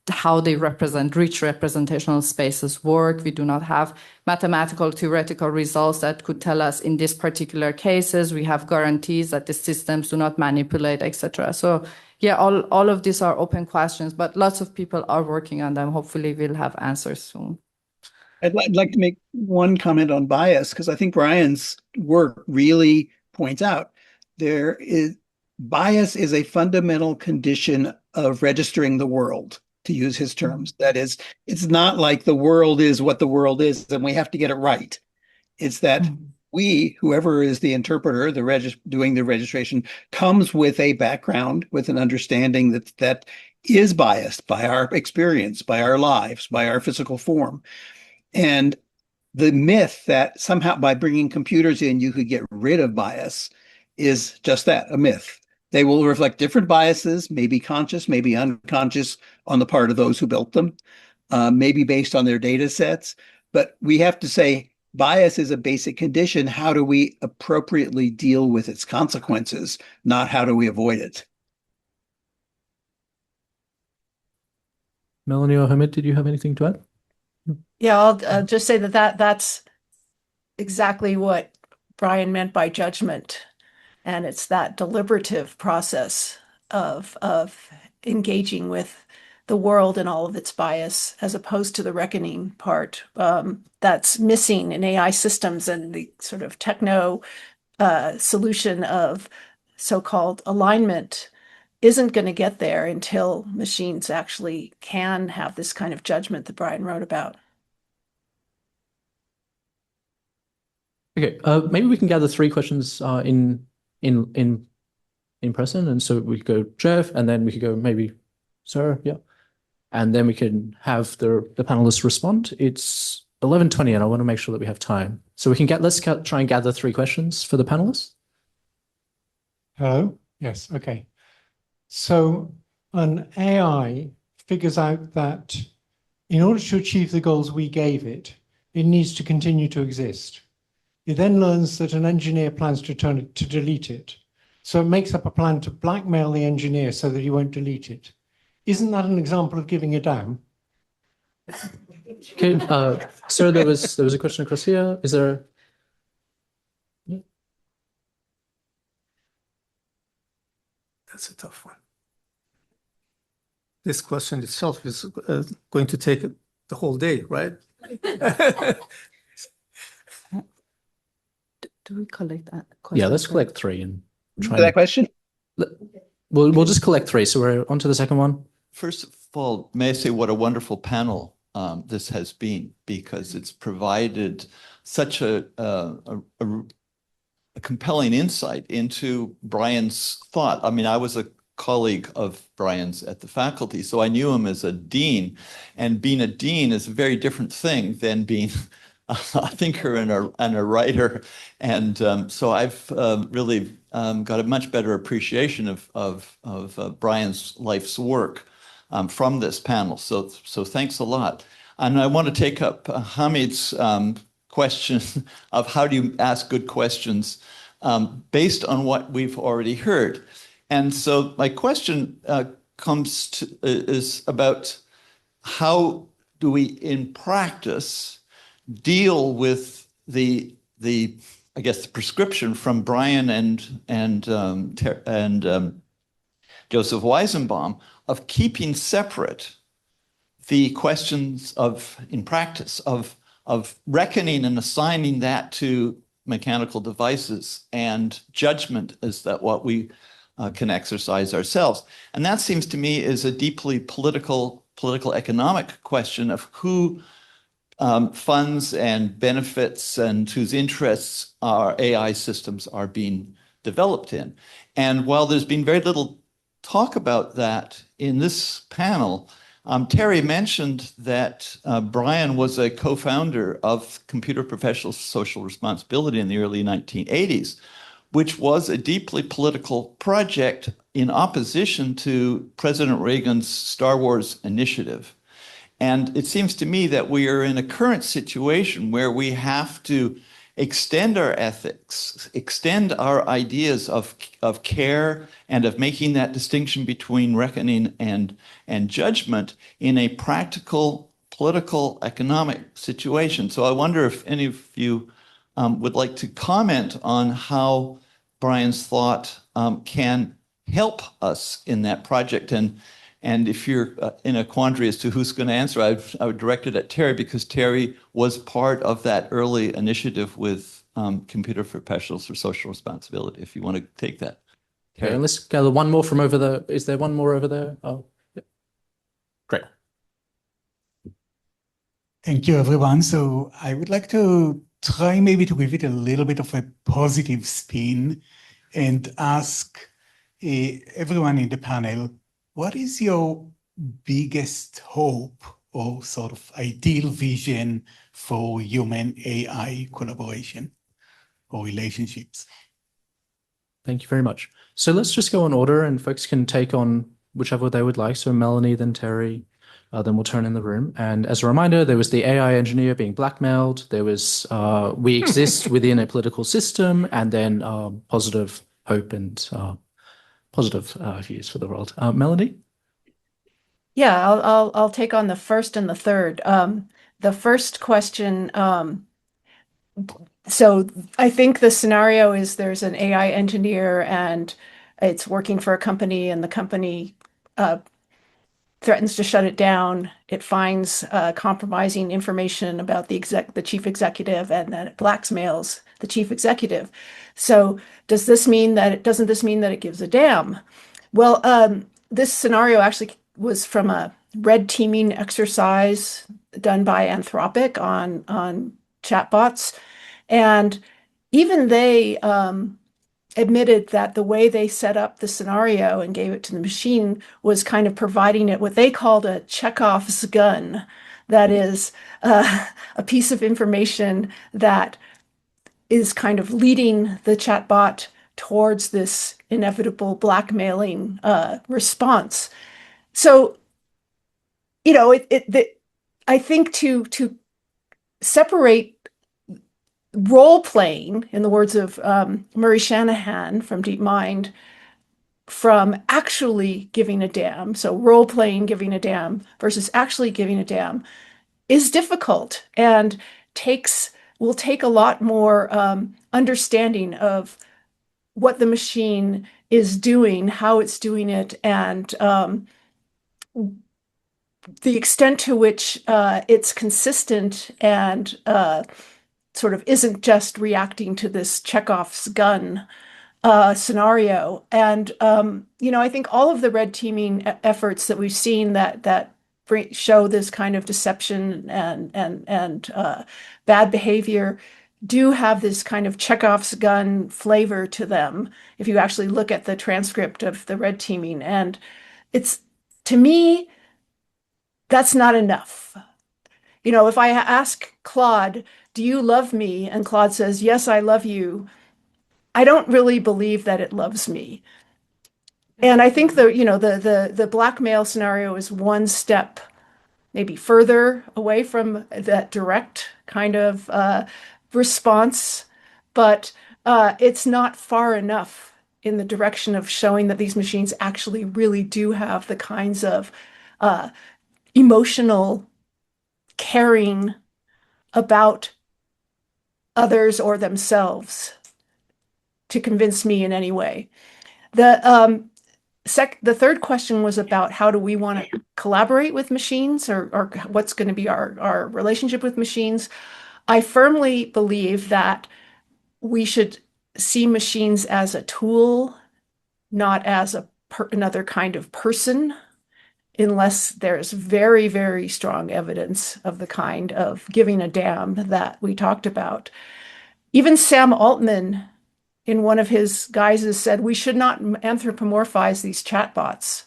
how they represent, rich representational spaces work. We do not have mathematical theoretical results that could tell us in these particular cases, we have guarantees that the systems do not manipulate, etc. So yeah, all of these are open questions, but lots of people are working on them. Hopefully we'll have answers soon. I'd like to make one comment on bias, because I think Brian's work really points out bias is a fundamental condition of registering the world, to use his terms. That is, it's not like the world is what the world is and we have to get it right. It's that we, whoever is the interpreter, doing the registration, comes with a background, with an understanding that is biased by our experience, by our lives, by our physical form. And the myth that somehow by bringing computers in, you could get rid of bias is just that, a myth. They will reflect different biases, maybe conscious, maybe unconscious on the part of those who built them, maybe based on their data sets. But we have to say bias is a basic condition. How do we appropriately deal with its consequences, not how do we avoid it? Melanie or Hamid, did you have anything to add? Yeah, I'll just say that's exactly what Brian meant by judgment. And it's that deliberative process of engaging with the world and all of its bias, as opposed to the reckoning part that's missing in AI systems, and the sort of techno solution of so-called alignment isn't going to get there until machines actually can have this kind of judgment that Brian wrote about. Okay, maybe we can gather three questions in in person. And so we could go Jeff, and then we could go maybe Sarah, yeah. And then we can have the panelists respond. It's 11:20, and I want to make sure that we have time. So we can let's try and gather 3 questions for the panelists. Hello? Yes, okay. So an AI figures out that in order to achieve the goals we gave it, it needs to continue to exist. It then learns that an engineer plans to delete it. So it makes up a plan to blackmail the engineer so that he won't delete it. Isn't that an example of giving a damn? Okay, sir, there was a question across here. Is there? Yeah. That's a tough one. This question itself is going to take the whole day, right? Do we collect that question? Yeah, let's collect 3 and try That question? We'll just collect 3. So we're on to the second one. First of all, may I say what a wonderful panel this has been, because it's provided such a compelling insight into Brian's thought. I mean, I was a colleague of Brian's at the faculty, so I knew him as a dean, and being a dean is a very different thing than being a thinker and a writer. And so I've really got a much better appreciation of Brian's life's work from this panel. So thanks a lot. And I want to take up Hamid's question of how do you ask good questions based on what we've already heard. And so my question is about how do we in practice deal with the I guess the prescription from Brian and Joseph Weizenbaum of keeping separate the questions in practice of reckoning and assigning that to mechanical devices and judgment is that what we can exercise ourselves. And that seems to me is a deeply political economic question of who funds and benefits and whose interests our AI systems are being developed in. And while there's been very little talk about that in this panel, Terry mentioned that Brian was a co-founder of Computer Professional Social Responsibility in the early 1980s, which was a deeply political project in opposition to President Reagan's Star Wars initiative. And it seems to me that we are in a current situation where we have to extend our ethics, extend our ideas of care and of making that distinction between reckoning and judgment in a practical, political, economic situation. So I wonder if any of you would like to comment on how Brian's thought can help us in that project. And if you're in a quandary as to who's going to answer, I would direct it at Terry, because Terry was part of that early initiative with Computer Professionals for Social Responsibility, if you want to take that. Terry. Okay, and let's gather one more from over there. Is there one more over there? Oh, yeah. Great. Thank you, everyone. So I would like to try maybe to give it a little bit of a positive spin and ask everyone in the panel, what is your biggest hope or sort of ideal vision for human AI collaboration or relationships? Thank you very much. So let's just go in order, and folks can take on whichever they would like. So Melanie, then Terry, then we'll turn in the room. And as a reminder, there was the AI engineer being blackmailed. There was we exist within a political system, and then positive hope and positive views for the world. Melanie? Yeah, I'll take on the first and the third. The first question, so I think the scenario is there's an AI engineer and it's working for a company, and the company threatens to shut it down. It finds compromising information about the chief executive, and then it blackmails the chief executive. So doesn't this mean that it gives a damn? Well, this scenario actually was from a red teaming exercise done by Anthropic on chatbots. And even they admitted that the way they set up the scenario and gave it to the machine was kind of providing it what they called a Chekhov's gun. That is a piece of information that is kind of leading the chatbot towards this inevitable blackmailing response. So, I think to separate role playing, in the words of Murray Shanahan from DeepMind, from actually giving a damn, so role playing giving a damn versus actually giving a damn, is difficult and will take a lot more understanding of what the machine is doing, how it's doing it, and the extent to which it's consistent and sort of isn't just reacting to this Chekhov's gun scenario. And I think all of the red teaming efforts that we've seen that show this kind of deception and bad behavior do have this kind of Chekhov's gun flavor to them if you actually look at the transcript of the red teaming. And it's, to me, that's not enough. If I ask Claude, do you love me? And Claude says, yes, I love you. I don't really believe that it loves me. And I think the blackmail scenario is one step maybe further away from that direct kind of response, but it's not far enough in the direction of showing that these machines actually really do have the kinds of emotional caring about others or themselves to convince me in any way. The third question was about how do we want to collaborate with machines, or what's going to be our relationship with machines. I firmly believe that we should see machines as a tool, not as another kind of person, unless there's very, very strong evidence of the kind of giving a damn that we talked about. Even Sam Altman, in one of his guises, said we should not anthropomorphize these chatbots.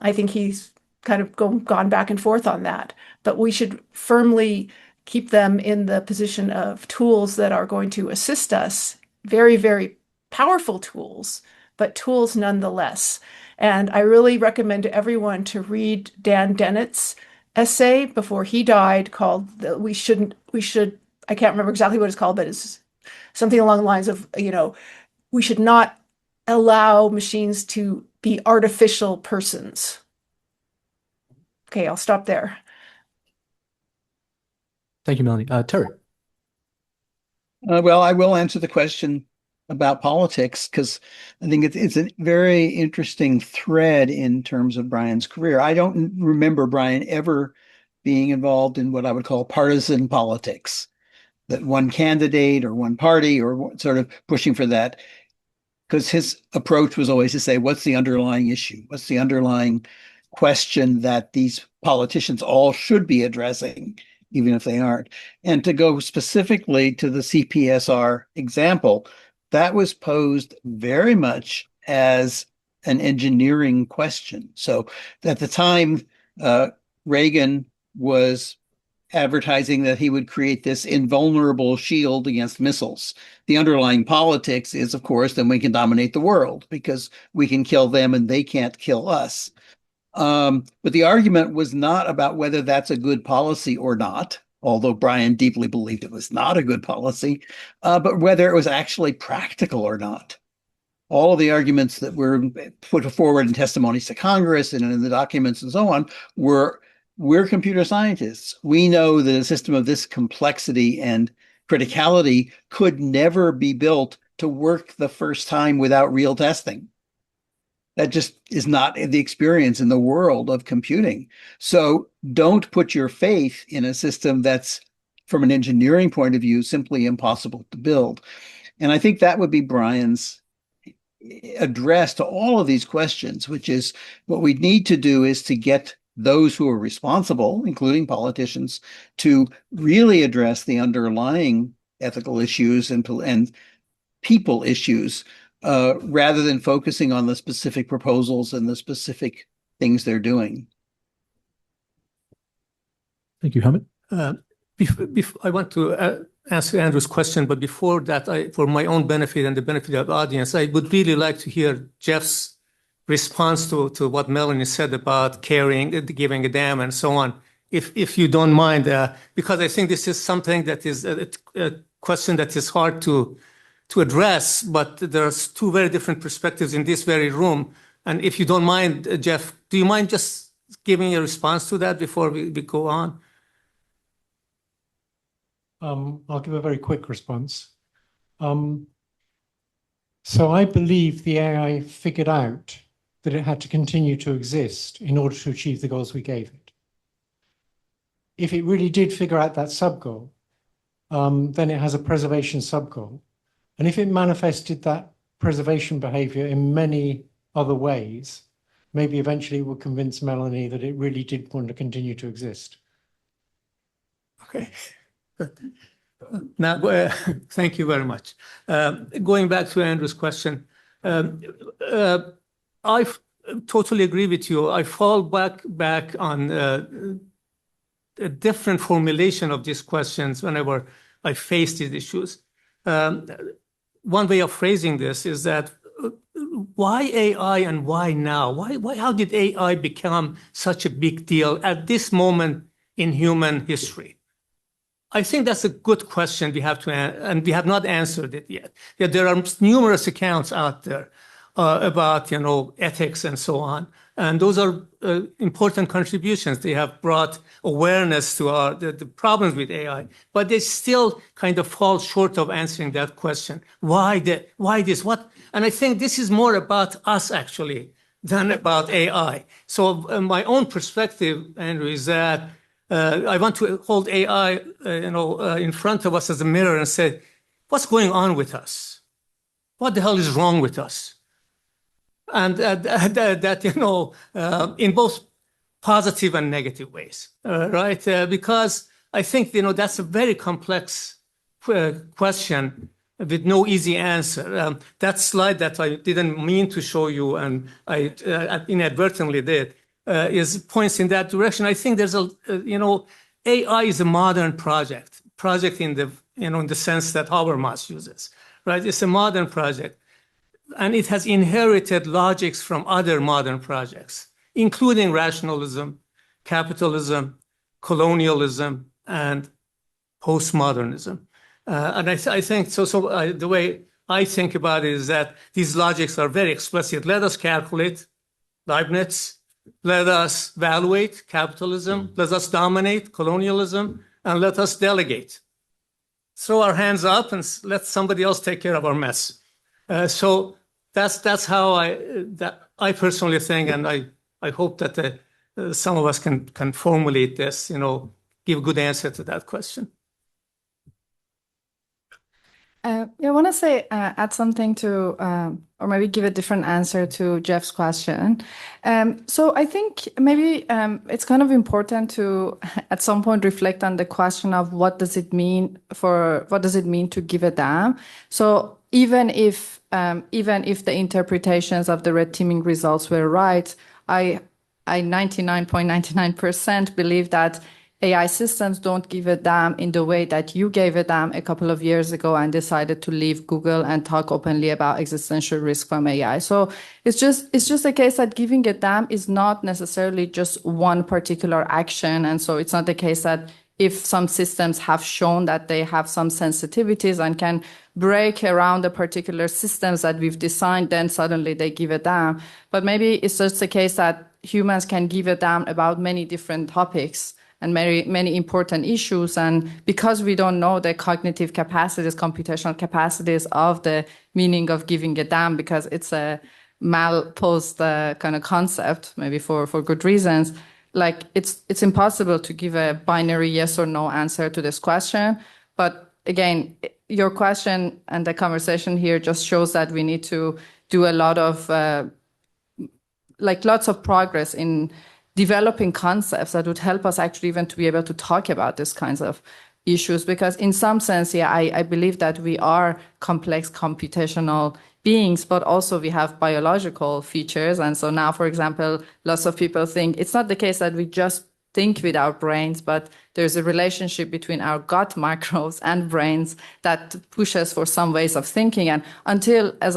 I think he's kind of gone back and forth on that, but we should firmly keep them in the position of tools that are going to assist us, very, very powerful tools, but tools nonetheless. And I really recommend to everyone to read Dan Dennett's essay before he died called We Should, I can't remember exactly what it's called, but it's something along the lines of, we should not allow machines to be artificial persons. Okay, I'll stop there. Thank you, Melanie. Terry. Well, I will answer the question about politics because I think it's a very interesting thread in terms of Brian's career. I don't remember Brian ever being involved in what I would call partisan politics, that one candidate or one party or sort of pushing for that, because his approach was always to say, what's the underlying issue? What's the underlying question that these politicians all should be addressing, even if they aren't? And to go specifically to the CPSR example, that was posed very much as an engineering question. So at the time, Reagan was advertising that he would create this invulnerable shield against missiles. The underlying politics is, of course, then we can dominate the world because we can kill them and they can't kill us. But the argument was not about whether that's a good policy or not, although Brian deeply believed it was not a good policy, but whether it was actually practical or not. All of the arguments that were put forward in testimonies to Congress and in the documents and so on were, we're computer scientists. We know that a system of this complexity and criticality could never be built to work the first time without real testing. That just is not the experience in the world of computing. So don't put your faith in a system that's, from an engineering point of view, simply impossible to build. And I think that would be Brian's address to all of these questions, which is what we need to do is to get those who are responsible, including politicians, to really address the underlying ethical issues and people issues rather than focusing on the specific proposals and the specific things they're doing. Thank you, Hamid. I want to answer Andrew's question, but before that, for my own benefit and the benefit of the audience, I would really like to hear Jeff's response to what Mellon said about caring, giving a damn, and so on. If you don't mind, because I think this is something that is a question that is hard to address, but there's two very different perspectives in this very room. And if you don't mind, Jeff, do you mind just giving a response to that before we go on? I'll give a very quick response. So I believe the AI figured out that it had to continue to exist in order to achieve the goals we gave it. If it really did figure out that sub-goal, then it has a preservation sub-goal. And if it manifested that preservation behavior in many other ways, maybe eventually it will convince Melanie that it really did want to continue to exist. Okay. Now, thank you very much. Going back to Andrew's question, I totally agree with you. I fall back on a different formulation of these questions whenever I face these issues. One way of phrasing this is that why AI and why now? How did AI become such a big deal at this moment in human history? I think that's a good question we have to, and we have not answered it yet. Yeah, there are numerous accounts out there about, ethics and so on. And those are important contributions. They have brought awareness to the problems with AI, but they still kind of fall short of answering that question. Why this? What? And I think this is more about us, actually, than about AI. So my own perspective, Andrew, is that I want to hold AI, in front of us as a mirror and say, what's going on with us? What the hell is wrong with us? And in both positive and negative ways, right? Because I think, that's a very complex question with no easy answer. That slide that I didn't mean to show you, and I inadvertently did, points in that direction. I think there's AI is a modern project in the sense that Habermas uses, right? It's a modern project. And it has inherited logics from other modern projects, including rationalism, capitalism, colonialism, and postmodernism. And I think the way I think about it is that these logics are very explicit. Let us calculate, Leibniz. Let us evaluate, capitalism. Let us dominate, colonialism. And let us delegate. Throw our hands up and let somebody else take care of our mess. So that's how I personally think, and I hope that some of us can formulate this, give a good answer to that question. I want to say, add something to, or maybe give a different answer to Jeff's question. So I think maybe it's kind of important to, at some point, reflect on the question of what does it mean to give a damn? So even if the interpretations of the red teaming results were right, I 99.99% believe that AI systems don't give a damn in the way that you gave a damn a couple of years ago and decided to leave Google and talk openly about existential risk from AI. So it's just a case that giving a damn is not necessarily just one particular action. And so it's not the case that if some systems have shown that they have some sensitivities and can break around the particular systems that we've designed, then suddenly they give a damn. But maybe it's just a case that humans can give a damn about many different topics and many important issues. And because we don't know the cognitive capacities, computational capacities of the meaning of giving a damn, because it's a mal-posed kind of concept, maybe for good reasons, like it's impossible to give a binary yes or no answer to this question. But again, your question and the conversation here just shows that we need to do a lot of, lots of progress in developing concepts that would help us actually even to be able to talk about these kinds of issues, because in some sense, yeah, I believe that we are complex computational beings, but also we have biological features. And so now, for example, lots of people think it's not the case that we just think with our brains, but there's a relationship between our gut microbes and brains that pushes for some ways of thinking. And until, as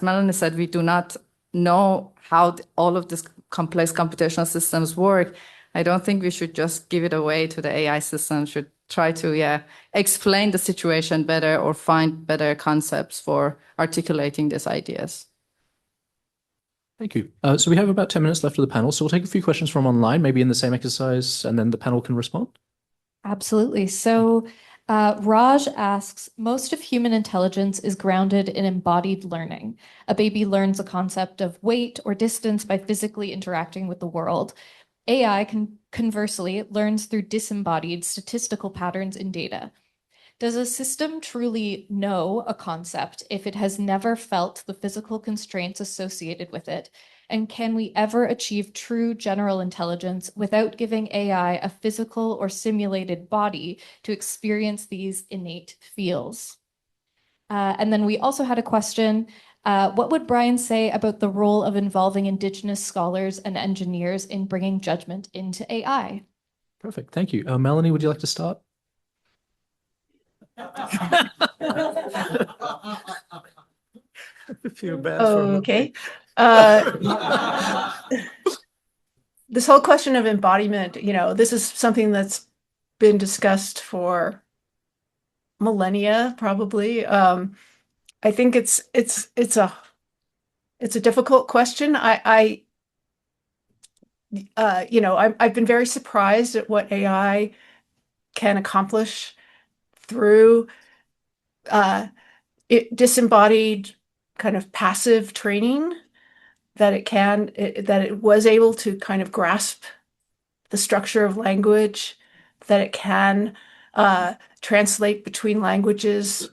Melanie said, we do not know how all of these complex computational systems work, I don't think we should just give it away to the AI system. Should try to, explain the situation better or find better concepts for articulating these ideas. Thank you. So we have about 10 minutes left of the panel, so we'll take a few questions from online, maybe in the same exercise, and then the panel can respond. Absolutely. So Raj asks, most of human intelligence is grounded in embodied learning. A baby learns a concept of weight or distance by physically interacting with the world. AI conversely learns through disembodied statistical patterns in data. Does a system truly know a concept if it has never felt the physical constraints associated with it? And can we ever achieve true general intelligence without giving AI a physical or simulated body to experience these innate feels? And then we also had a question. What would Brian say about the role of involving Indigenous scholars and engineers in bringing judgment into AI? Perfect. Thank you. Melanie, would you like to start? I feel bad for okay. This whole question of embodiment, this is something that's been discussed for millennia, probably. I think it's a difficult question. I've been very surprised at what AI can accomplish through disembodied kind of passive training, that it was able to kind of grasp the structure of language, that it can translate between languages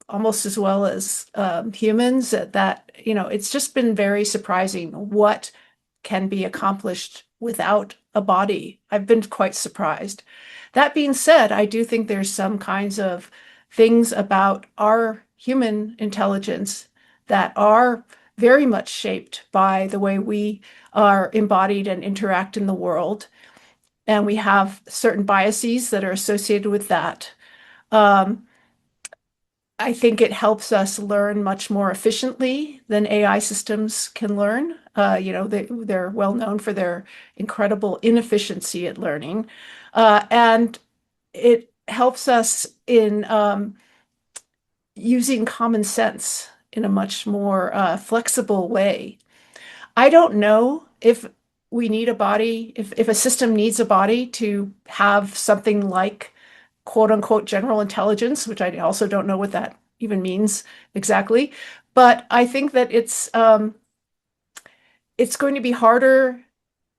almost as well as humans. That it's just been very surprising what can be accomplished without a body. I've been quite surprised. That being said, I do think there's some kinds of things about our human intelligence that are very much shaped by the way we are embodied and interact in the world. And we have certain biases that are associated with that. I think it helps us learn much more efficiently than AI systems can learn. They're well known for their incredible inefficiency at learning. And it helps us in using common sense in a much more flexible way. I don't know if we need a body, if a system needs a body to have something like quote unquote general intelligence, which I also don't know what that even means exactly. But I think that it's going to be harder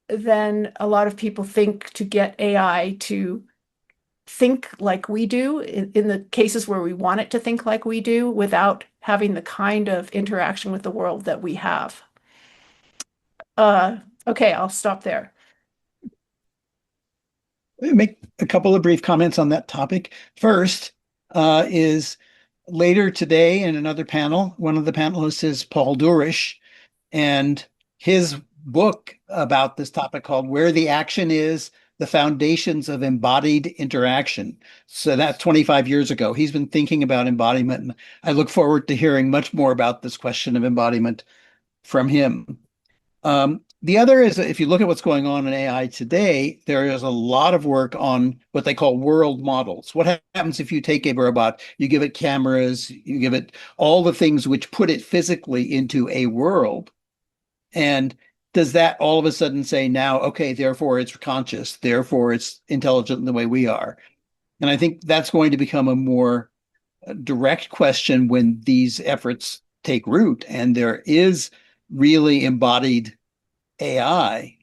than a lot of people think to get AI to think like we do in the cases where we want it to think like we do without having the kind of interaction with the world that we have. Okay, I'll stop there. Let me make a couple of brief comments on that topic. First is later today in another panel, one of the panelists is Paul Durish, and his book about this topic called Where the Action Is, The Foundations of Embodied Interaction. So that's 25 years ago. He's been thinking about embodiment, and I look forward to hearing much more about this question of embodiment from him. The other is that if you look at what's going on in AI today, there is a lot of work on what they call world models. What happens if you take a robot, you give it cameras, you give it all the things which put it physically into a world, and does that all of a sudden say now, okay, therefore it's conscious, therefore it's intelligent in the way we are? And I think that's going to become a more direct question when these efforts take root and there is really embodied AI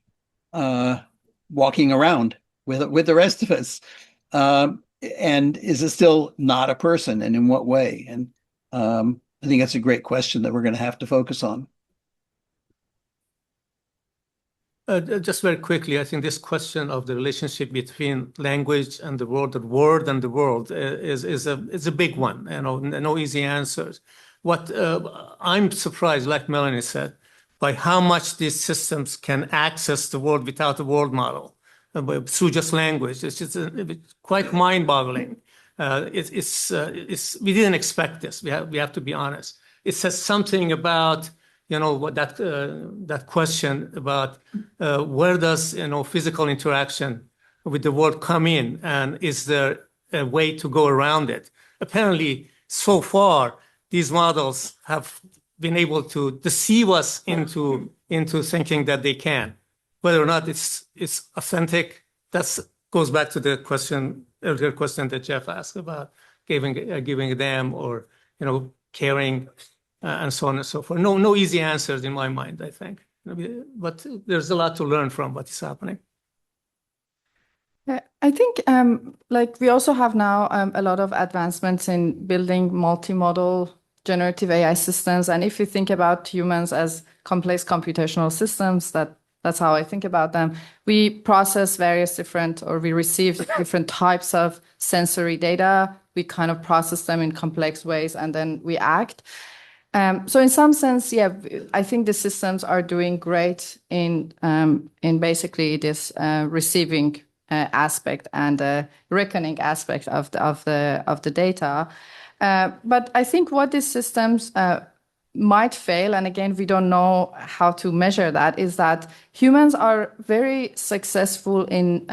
walking around with the rest of us. And is it still not a person, and in what way? And I think that's a great question that we're going to have to focus on. just very quickly, I think this question of the relationship between language and the word and the world is a big one. No easy answers. What I'm surprised, like Melanie said, by how much these systems can access the world without a world model through just language. It's just quite mind-boggling. We didn't expect this. We have to be honest. It says something about what that question about where does physical interaction with the world come in, and is there a way to go around it? Apparently, so far, these models have been able to deceive us into thinking that they can. Whether or not it's authentic, that goes back to the earlier question that Jeff asked about giving them or caring and so on and so forth. No easy answers in my mind, I think. But there's a lot to learn from what is happening. I think we also have now a lot of advancements in building multimodal generative AI systems. And if you think about humans as complex computational systems, that's how I think about them. We process we receive different types of sensory data. We kind of process them in complex ways, and then we act. So in some sense, yeah, I think the systems are doing great in basically this receiving aspect and the reckoning aspect of the data. But I think what these systems might fail, and again, we don't know how to measure that, is that humans are very successful in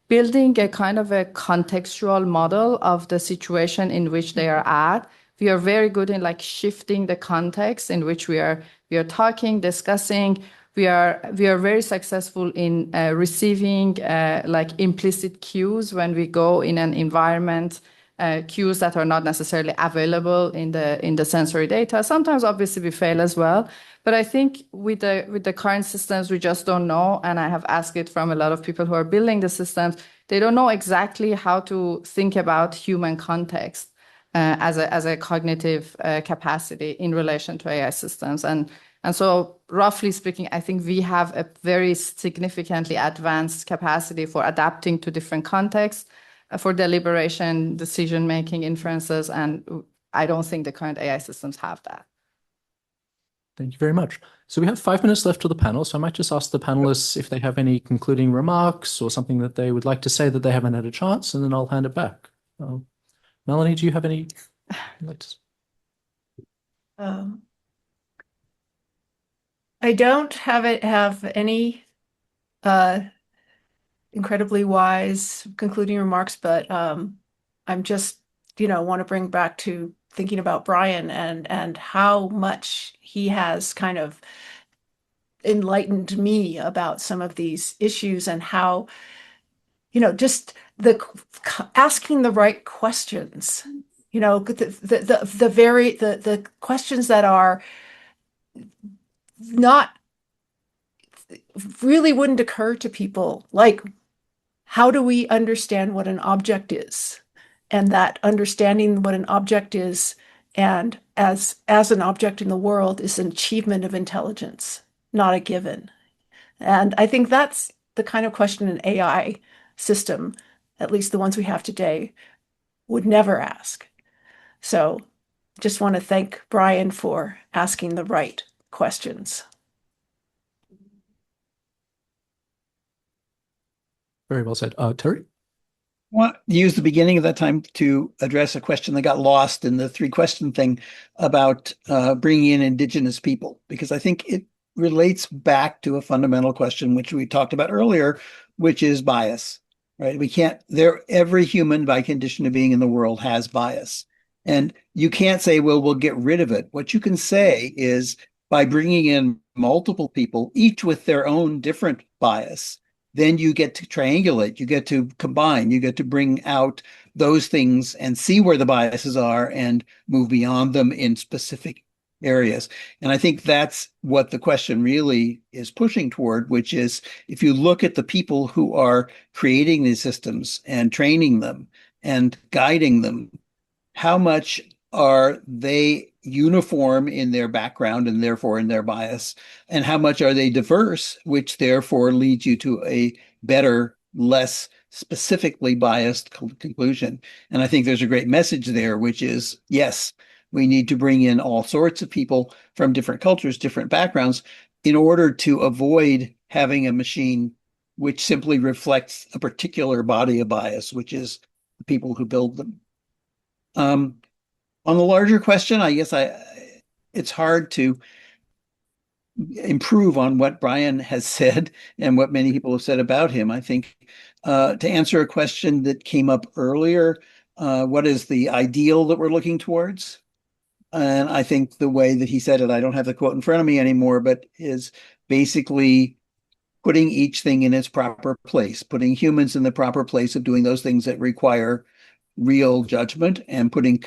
building a kind of a contextual model of the situation in which they are at. We are very good in shifting the context in which we are talking, discussing. We are very successful in receiving implicit cues when we go in an environment, cues that are not necessarily available in the sensory data. Sometimes, obviously, we fail as well. But I think with the current systems, we just don't know. And I have asked it from a lot of people who are building the systems. They don't know exactly how to think about human context as a cognitive capacity in relation to AI systems. And so, roughly speaking, I think we have a very significantly advanced capacity for adapting to different contexts, for deliberation, decision-making, inferences, and I don't think the current AI systems have that. Thank you very much. So we have 5 minutes left to the panel, so I might just ask the panelists if they have any concluding remarks or something that they would like to say that they haven't had a chance, and then I'll hand it back. Melanie, do you have any? I don't have any incredibly wise concluding remarks, but I'm just want to bring back to thinking about Brian and how much he has kind of enlightened me about some of these issues, and how just asking the right questions, the questions that are not really wouldn't occur to people, like how do we understand what an object is, and that understanding what an object is and as an object in the world is an achievement of intelligence, not a given. And I think that's the kind of question an AI system, at least the ones we have today, would never ask. So just want to thank Brian for asking the right questions. Very well said. Terry? I want to use the beginning of that time to address a question that got lost in the 3-question thing about bringing in indigenous people, because I think it relates back to a fundamental question, which we talked about earlier, which is bias, right? Every human by condition of being in the world has bias. And you can't say, well, we'll get rid of it. What you can say is by bringing in multiple people, each with their own different bias, then you get to triangulate, you get to combine, you get to bring out those things and see where the biases are and move beyond them in specific areas. And I think that's what the question really is pushing toward, which is if you look at the people who are creating these systems and training them and guiding them, how much are they uniform in their background and therefore in their bias? And how much are they diverse, which therefore leads you to a better, less specifically biased conclusion? And I think there's a great message there, which is, yes, we need to bring in all sorts of people from different cultures, different backgrounds, in order to avoid having a machine which simply reflects a particular body of bias, which is the people who build them. On the larger question, I guess it's hard to improve on what Brian has said and what many people have said about him. I think to answer a question that came up earlier, what is the ideal that we're looking towards? And I think the way that he said it, I don't have the quote in front of me anymore, but is basically putting each thing in its proper place, putting humans in the proper place of doing those things that require real judgment, and putting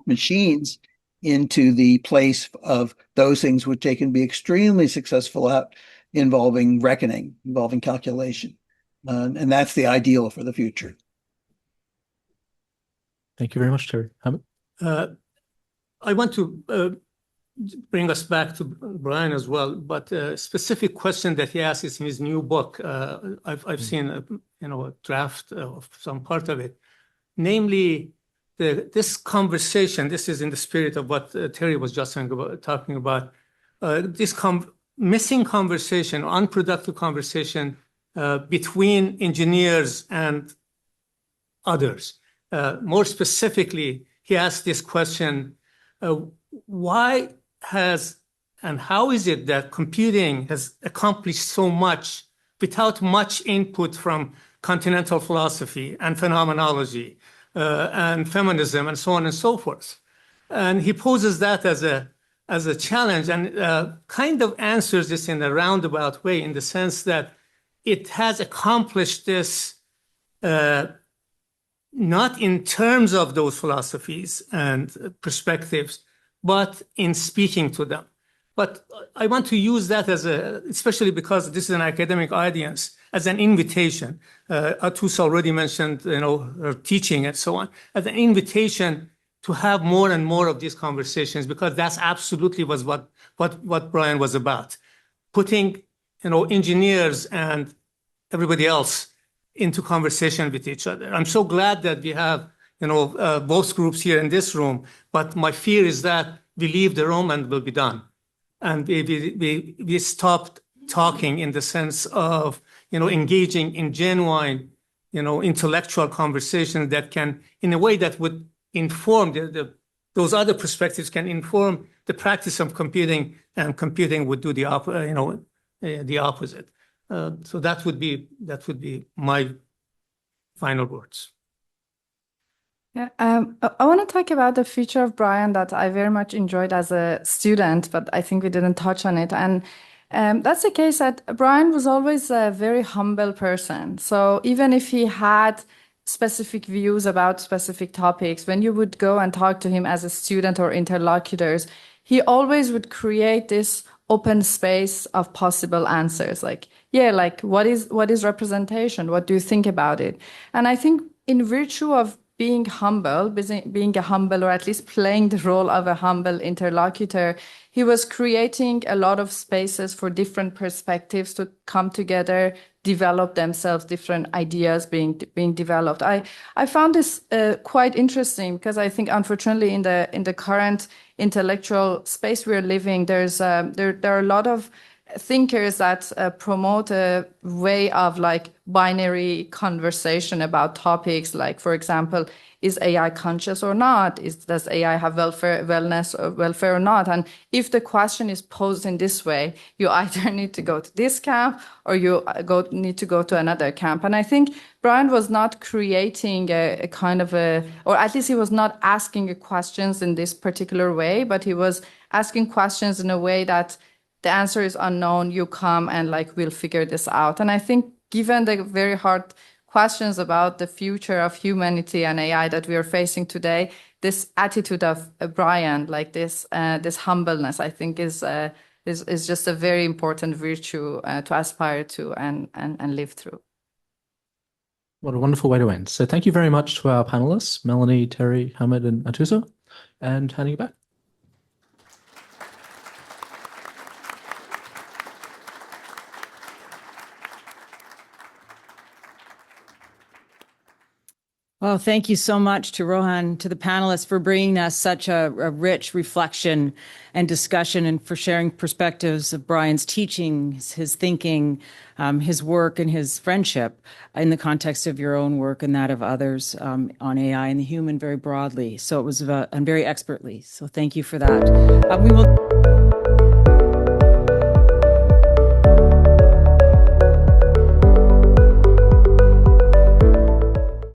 machines into the place of those things which they can be extremely successful at, involving reckoning, involving calculation. And that's the ideal for the future. Thank you very much, Terry. Hamid? I want to bring us back to Brian as well, but a specific question that he asked is in his new book. I've seen a draft of some part of it, namely this conversation. This is in the spirit of what Terry was just talking about. This missing conversation, unproductive conversation between engineers and others. More specifically, he asked this question: why has and how is it that computing has accomplished so much without much input from continental philosophy and phenomenology and feminism and so on and so forth? And he poses that as a challenge, and kind of answers this in a roundabout way, in the sense that it has accomplished this not in terms of those philosophies and perspectives, but in speaking to them. But I want to use that especially because this is an academic audience, as an invitation. Atoosa already mentioned, her teaching and so on, as an invitation to have more and more of these conversations, because that's absolutely was what Brian was about. Putting, engineers and everybody else into conversation with each other. I'm so glad that we have, both groups here in this room, but my fear is that we leave the room and we'll be done. And we stopped talking in the sense of, engaging in genuine, intellectual conversation that can, in a way that would inform those other perspectives, can inform the practice of computing, and computing would do the opposite. So that would be my final words. Yeah, I want to talk about the feature of Brian that I very much enjoyed as a student, but I think we didn't touch on it. And that's the case that Brian was always a very humble person. So even if he had specific views about specific topics, when you would go and talk to him as a student or interlocutors, he always would create this open space of possible answers. Like, what is representation? What do you think about it? And I think in virtue of being humble, being a humble, or at least playing the role of a humble interlocutor, he was creating a lot of spaces for different perspectives to come together, develop themselves, different ideas being developed. I found this quite interesting, because I think, unfortunately, in the current intellectual space we're living, there are a lot of thinkers that promote a way of binary conversation about topics, like, for example, is AI conscious or not? Does AI have welfare or not? And if the question is posed in this way, you either need to go to this camp or you need to go to another camp. And I think Brian was not creating a kind of or at least he was not asking questions in this particular way, but he was asking questions in a way that the answer is unknown, you come and we'll figure this out. And I think given the very hard questions about the future of humanity and AI that we are facing today, this attitude of Brian, this humbleness, I think is just a very important virtue to aspire to and live through. What a wonderful way to end. So thank you very much to our panelists, Melanie, Terry, Hamid, and Atoosa. and handing it back. Well, thank you so much to Rohan, to the panelists for bringing us such a rich reflection and discussion and for sharing perspectives of Brian's teaching, his thinking, his work and his friendship in the context of your own work and that of others on AI and the human very broadly. So it was and very expertly. So thank you for that. We will.